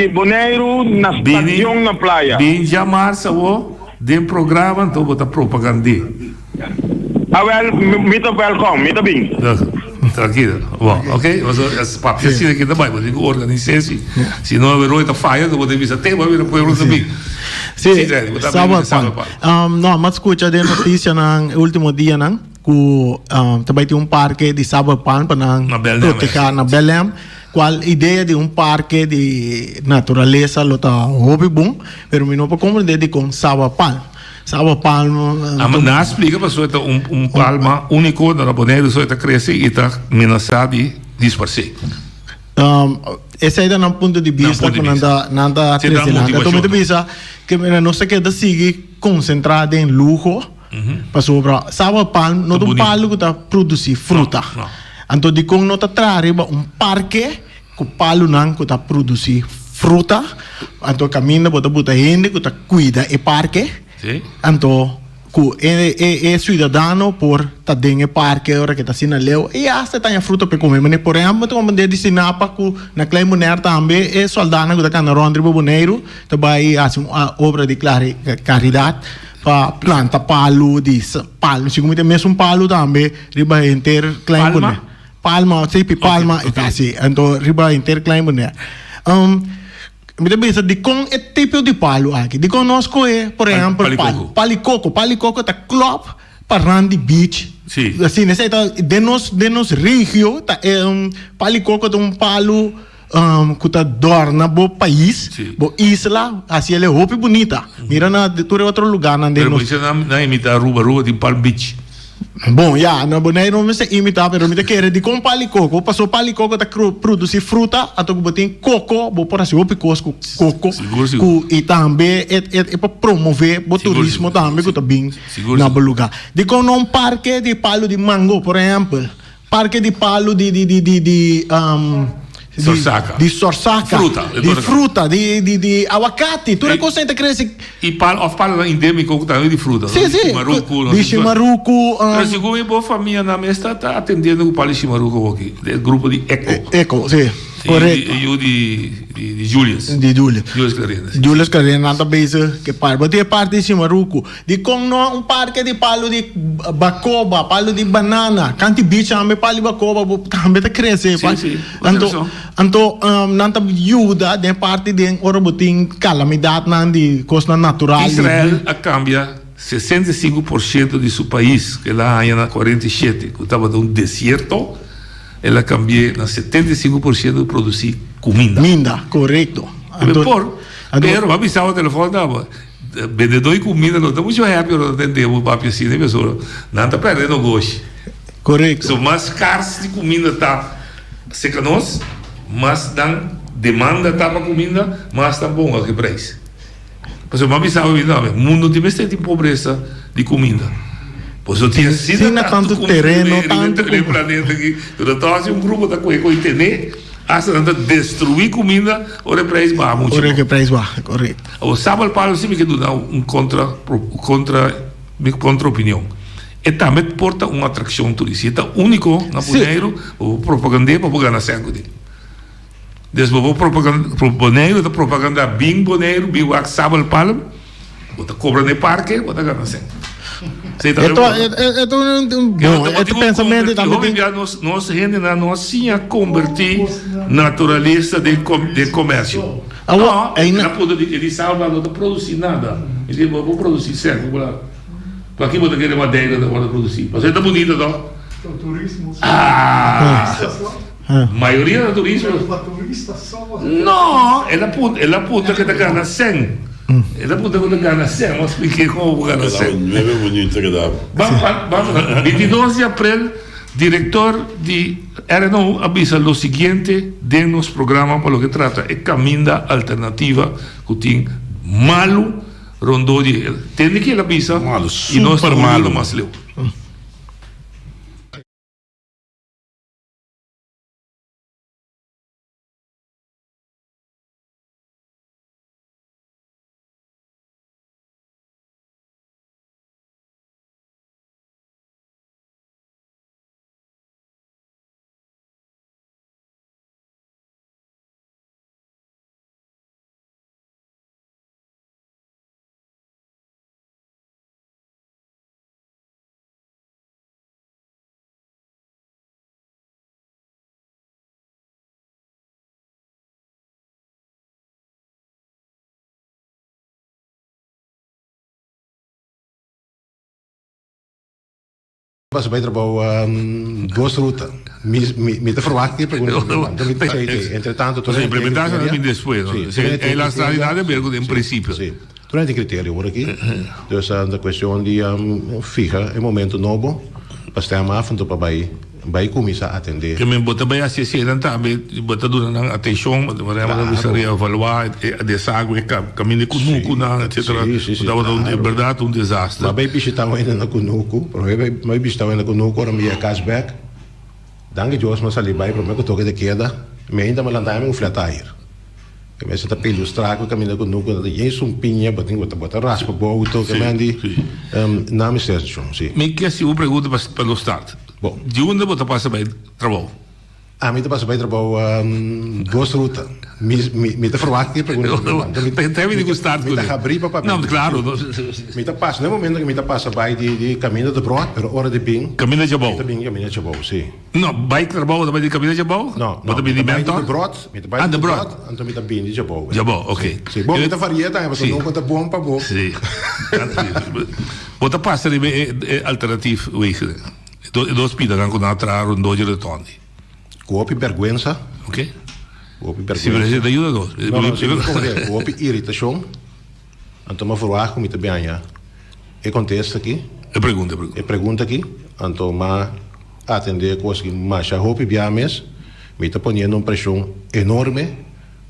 Boneiro na estação na praia. Bem já março de programa então botar propaganda. Me tá welcome, me tá bem. Tranquilo. Bom, ok? Mas papo assim aqui também, mas digo organizar-se. Se não houver outra falha, eu vou ter visto até vai vir para o também. Sim, sábado. Não, mas escuta de notícia no último dia não. Que também tem parque de Sabapan para proteger na Belém. Qual ideia de parque de natureza lo tá hobby bom, pero me não para compreender com Sabapan. Sabapan. Não explica para sua palma único na Boneiro só está crescer e está ameaçado de dispersar. Esse aí é um ponto de vista que não dá crescer nada. Então, me diz que não se queda seguir concentrado em luxo. Para sobre Sabapan não tem palo que está produzir fruta. Então de como não está trazendo parque que palo não que está produzir fruta. Então caminha para botar gente que está cuida e parque. Então que é cidadão por tá dentro parque hora que está sendo leu e até tem fruta para comer. Mas por exemplo tu manda de sinapa que na claim mulher também é soldado que está na ronda de Boneiro também faz uma obra de caridade. Para planta palo de palo, se como tem mesmo palo também, riba inteiro klein boné. Palma, sempre palma e assim, então riba inteiro klein boné. Me pensa de com é tipo de palo aqui. De conosco é, por exemplo, palicoco. Palicoco tá club para Randy Beach. Sim. Assim, necessita de nos região, tá palicoco é palo que está dorna bo país, bo isla, assim ele é roupa bonita. Mira na de outro lugar na dentro. Mas você não imita rua de Palm Beach. Bom, já, não Boneiro não se imita, pero me quer de com palicoco, passou palicoco tá produzir fruta, até que botem coco, bo por assim roupa coco, e também é para promover o turismo também que tá bem na lugar. De com um parque de palo de mango, por exemplo, parque de palo de Sorsaca. De sorsaca. Fruta, de aguacate. Tudo é coisa que cresce. E palo endêmico também de fruta. Sim, sim. De chimaruco. Mas segundo a boa família na mesa está atendendo o palo de chimaruco aqui. Do grupo de Eco. Eco, sim. Correto. E o de Julius. Julius Clarenas. Julius Clarenas está bezig que par. Mas tem parte de Maruco. De com no parque de palo de bacoba, palo de banana. Canti beach ame palo de bacoba, também tá crescer. Sim. Anto nanta ajuda de parte de oroboting calamidade nan de costa natural. Israel cambia 65% de seu país, que lá em 47, que estava de deserto, ela cambia na 75% de produzir comida. Comida, correto. Pero vai pisar o telefone da vendedor de comida, não está muito rápido, não entendemos o papo assim, né, pessoal? Não está perdendo o gosto. Correto. So, mais caros de comida está secanos, mas dan demanda está para comida, mas está bom aquele preço. Porque o mundo tem bastante pobreza de comida. Pois eu tinha sido tanto terreno, tanto planeta aqui. Então, um grupo da coisa que entender, hasta destruir comida, ora preço vai muito. Ora que preço vai, correto. O sábado para sim que dá contra opinião. E também porta uma atração turística único na Bonaire, o propaganda para ganhar sangue dele. Desde o propaganda bem Bonaire, bem o sábado para bota cobra no parque, bota ganhar sangue. Este pensamento também nós gente não se convertir naturalista de comércio. Não ele salva não produzir nada. Ele vou produzir certo, para aqui vou ter que madeira da hora produzir. Mas está bonito, não? O turismo. Maioria do turismo. Não, ela apunta que está ganhando 100. Ela puta que ganha 100, mas expliquei como ganha 100. Não é bonito que dá. Vamos, 22 de abril, diretor de RNU avisa lo seguinte de nos programa para lo que trata é caminda alternativa que tem malo rondou de ele. Tem que ele avisa malo, e nós super malo, mas leu. Pas bij de Gosruta. Mi te verwacht que entretanto tu implementação também depois, é a estrada de em princípio. Tu não tem critério por aqui. Então a questão de fija é momento novo, para estar mais fundo para vai começar a atender. Que me bota bem assim também, bota durante a atenção, mas gostaria avaliar a deságua, caminho com nuco, etc. É verdade um desastre. Mas bem bicho está ainda na Kunuku, mas bicho está ainda na Kunuku, ora me é cashback. Danke Deus, mas ali vai para mim que toque de queda, me ainda me landar um flat tire. Que me está pelo estrago, caminho com nuco, tem pinha, bota raspa boa, que me andi, não me esquece, sim. Me quer se eu pergunto para o Estado. Bom, de onde você passa bem trabalho? A mim passa bem trabalho Gosruta. Me te verwacht que tem de gostar de abrir para não, claro. Me te passa no momento que me te passa vai de caminho de broad, pero hora de bem. Caminho de Jabal. Caminho de Jabal, sim. Não, vai trabalho também de caminho de Jabal? Não, não. Me te broad, me te vai de broad, então me te bem de Jabal. Jabal, ok. Sim, bom, me te faria tá, mas não conta bom para bom. Sim. Você passa de alternativo wegen. Dos pida kan kuna tra rondo de tondi. Copi vergüenza. Ok. Copi vergüenza. Se precisa ajuda dos. Copi irritação. Então me verwacht com bem já. E contesta aqui. É pergunta aqui. Então ma atender coisas que mais a hopi biames. Me está ponendo pressão enorme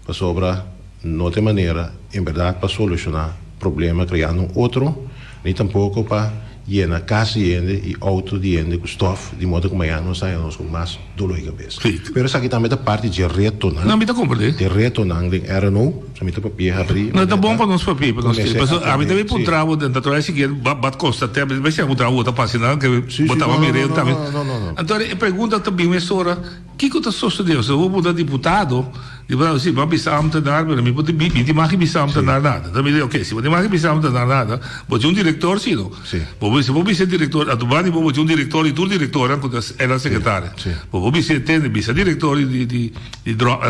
para sobra não tem maneira, em verdade, para solucionar problema criando outro, nem tampouco para na casa e auto de com stof, de modo que amanhã não saia nós com mais dolor de cabeça. Pero essa aqui também é parte de retornar. Não, me dá compreender. De retornar, era não, se me dá papel abrir. Não, tá bom para nós papel, para nós. A mim também pontrava dentro da troca que bat costa até, mas se a outra outra passando que botava meio também. Então, a pergunta também é sobre que que tá sucedeu? Se eu vou mudar deputado, digo assim, vamos pensar muito dar, mas me pode me mais pensar muito dar nada. Também ok, se você mais pensar muito dar nada, vou ter diretor sim, não? Se vou ser diretor, a do bani vou ter diretor e tu diretor, quando era secretária. Vou ser diretor de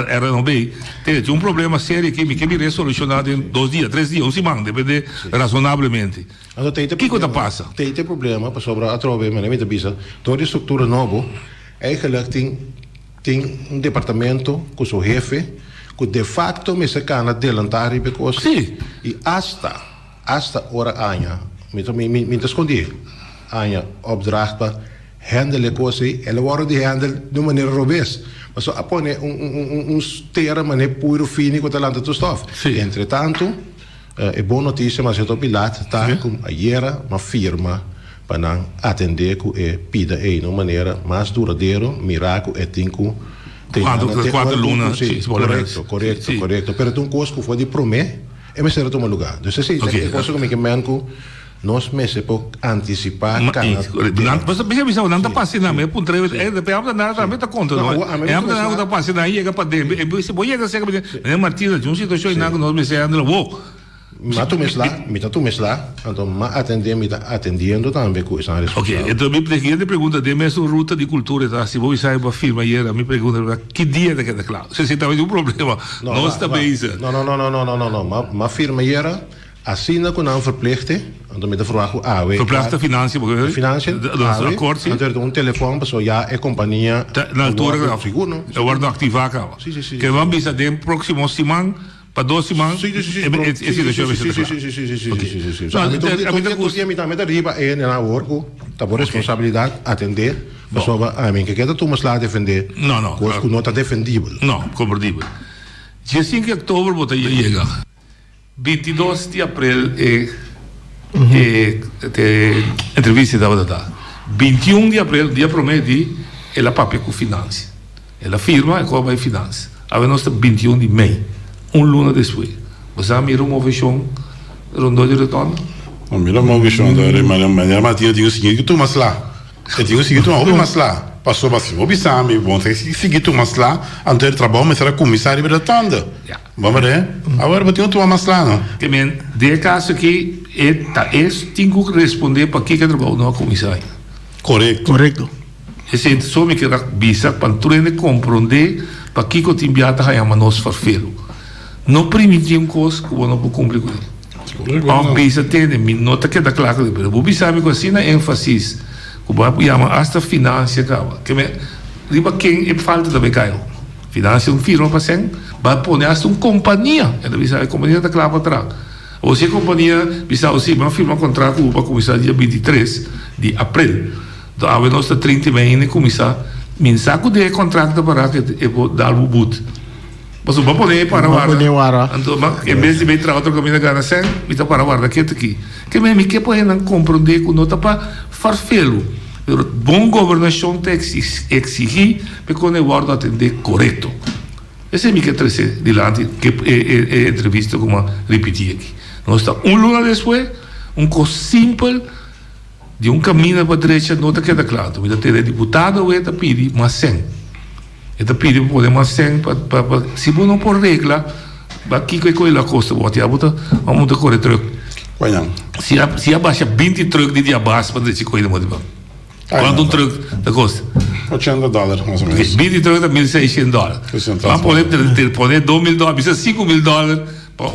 era não bem. Tem problema sério que me resolucionado em 2 dias, 3 dias, 1 semana, depende razonavelmente. Que coisa passa? Tem problema, para sobre a trove, mas nem bisa. Toda estrutura nova, eigenlijk tem departamento com seu jefe, que de facto me se cana adelantar e because e hasta hora aña, me escondi, aña opdracht para handelen coisas, ela wordt die handel de maneira robust. Maar zo apone stera maneira puro fini com talento to stof. Entretanto, é boa notícia, mas eu tô pilat, tá com a Iera, uma firma para atender com e pida de uma maneira mais duradoura, miraco e tinco. Quatro lunas, correto. Pero tu costo foi de promet, e me será tomar lugar. Dus assim, é coisa como que manco nós meses por antecipar. Mas bisa não tá passando mesmo, por três, é de pegar nada também tá conta, não é? É nada tá passando aí, chega para dentro. Se boia que chega, é Martina, de situação e nada nós me se anda, vou. Mas tu me lá, então me atendendo também com essa resposta. Ok, então a seguinte pergunta de mesmo ruta de cultura, tá? Se vou sair para firma aí, me pergunta que dia é que é claro. Se talvez um problema, nós também isso. Não. Mas firma aí era assina com não verplichte, então me dá vragen AW. Verplichte financiën, porque financiën, akkoord sim. Então telefone para ja é companhia. Na altura, seguro. Eu vou ativar cá. Que vamos bisa de próximo semana. Para 2 semanas? Sim. A mim também arriba é na work, tá por responsabilidade atender, pessoa a mim que quer tu mas lá defender. Não. Coisa que não está defendível. Não, compreendível. Dia 5 de outubro vou chegar. 22 de abril entrevista da verdade. 21 de abril, dia prometi, ela papel com finanças. Ela firma e cobra finanças. Agora nós estamos 21 de maio. Luna depois. Você mira uma versão rondou de retorno? Não mira uma versão da Martina digo o seguinte, tu mas lá. Eu digo o seguinte, tu não mas lá. Passou assim, vou pensar, me bom, tem que seguir tu mas lá, antes de trabalhar, mas era comissário de retorno. Vamos ver? Agora bateu tu mas lá, não? Que men, de caso que tem que responder para que trabalha no comissário. Correto. Esse só me quer bisa para tu compreender para que o time está aí a nós farfelo. Não permitir coisa que eu não vou cumprir com ele. A bisa tem, me nota que é da claro, mas vou bisa me assim na ênfase, que eu chama hasta finança acaba. Que me riba quem é falta da becaio. Finança firma para sem, vai pôr hasta companhia, é da bisa a companhia da claro para trás. Ou se a companhia bisa assim, uma firma contrato para começar dia 23 de abril. Então, a nós está 30 bem começar, me saco de contrato para que eu vou dar o boot. Mas vamos poder para guarda. Então, em vez de entrar outro caminho da gana sem, me está para guarda aqui. Que me que pode não compreender que não está para farfelo. Bom governação tem que exigir para que o guarda atender correto. Esse é o que trazer dilante que é entrevista como repetir aqui. Nós está luna depois, coisa simples de caminho para a direita não está queda claro. Me tem deputado ou está pedir mas sem. Eta pide podemos sem para se não por regra aqui que coisa custa bote a bota vamos de correr truck se abaixa 20 truck de dia base para dizer coisa muito bom quanto truck da custa $800 mais ou menos 20 truck da $1.600 vamos poder $2.000 bisa $5.000 para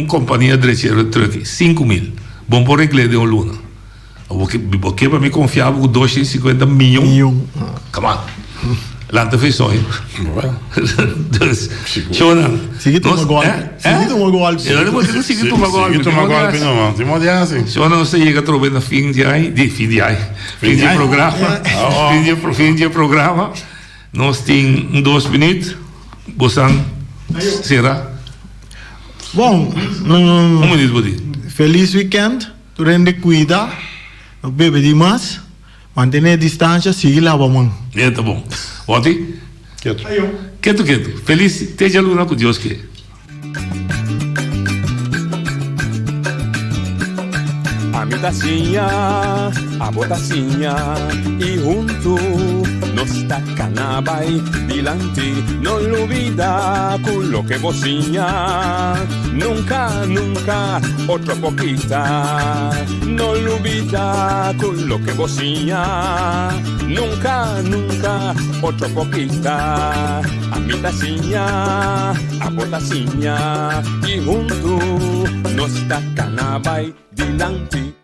companhia de truck 5.000 bom por regra de luna porque para me confiava com 250 milhões come on Lanta fez sonho. Shona. Seguido uma golpe. Eu não vou seguir uma golpe. Não, de modo assim. Shona você chega a trocar no fim de programa. Nós tem 2 minutos. Bosan será. Bom, minuto, feliz weekend. Tu rende cuida. bebe demais, manter distância, siga lá, vamos. Tá bom. Oti? Quieto. Quieto. Feliz, esteja luna com Deus que. A mi tacinha, a botacinha, e junto nos tacanabay dilante, no olvida con lo que vocinha, nunca, otra poquita, no olvida con lo que vocinha, nunca, otra poquita, a mi tacinha, a botacinha, y junto nos tacanabay dilante.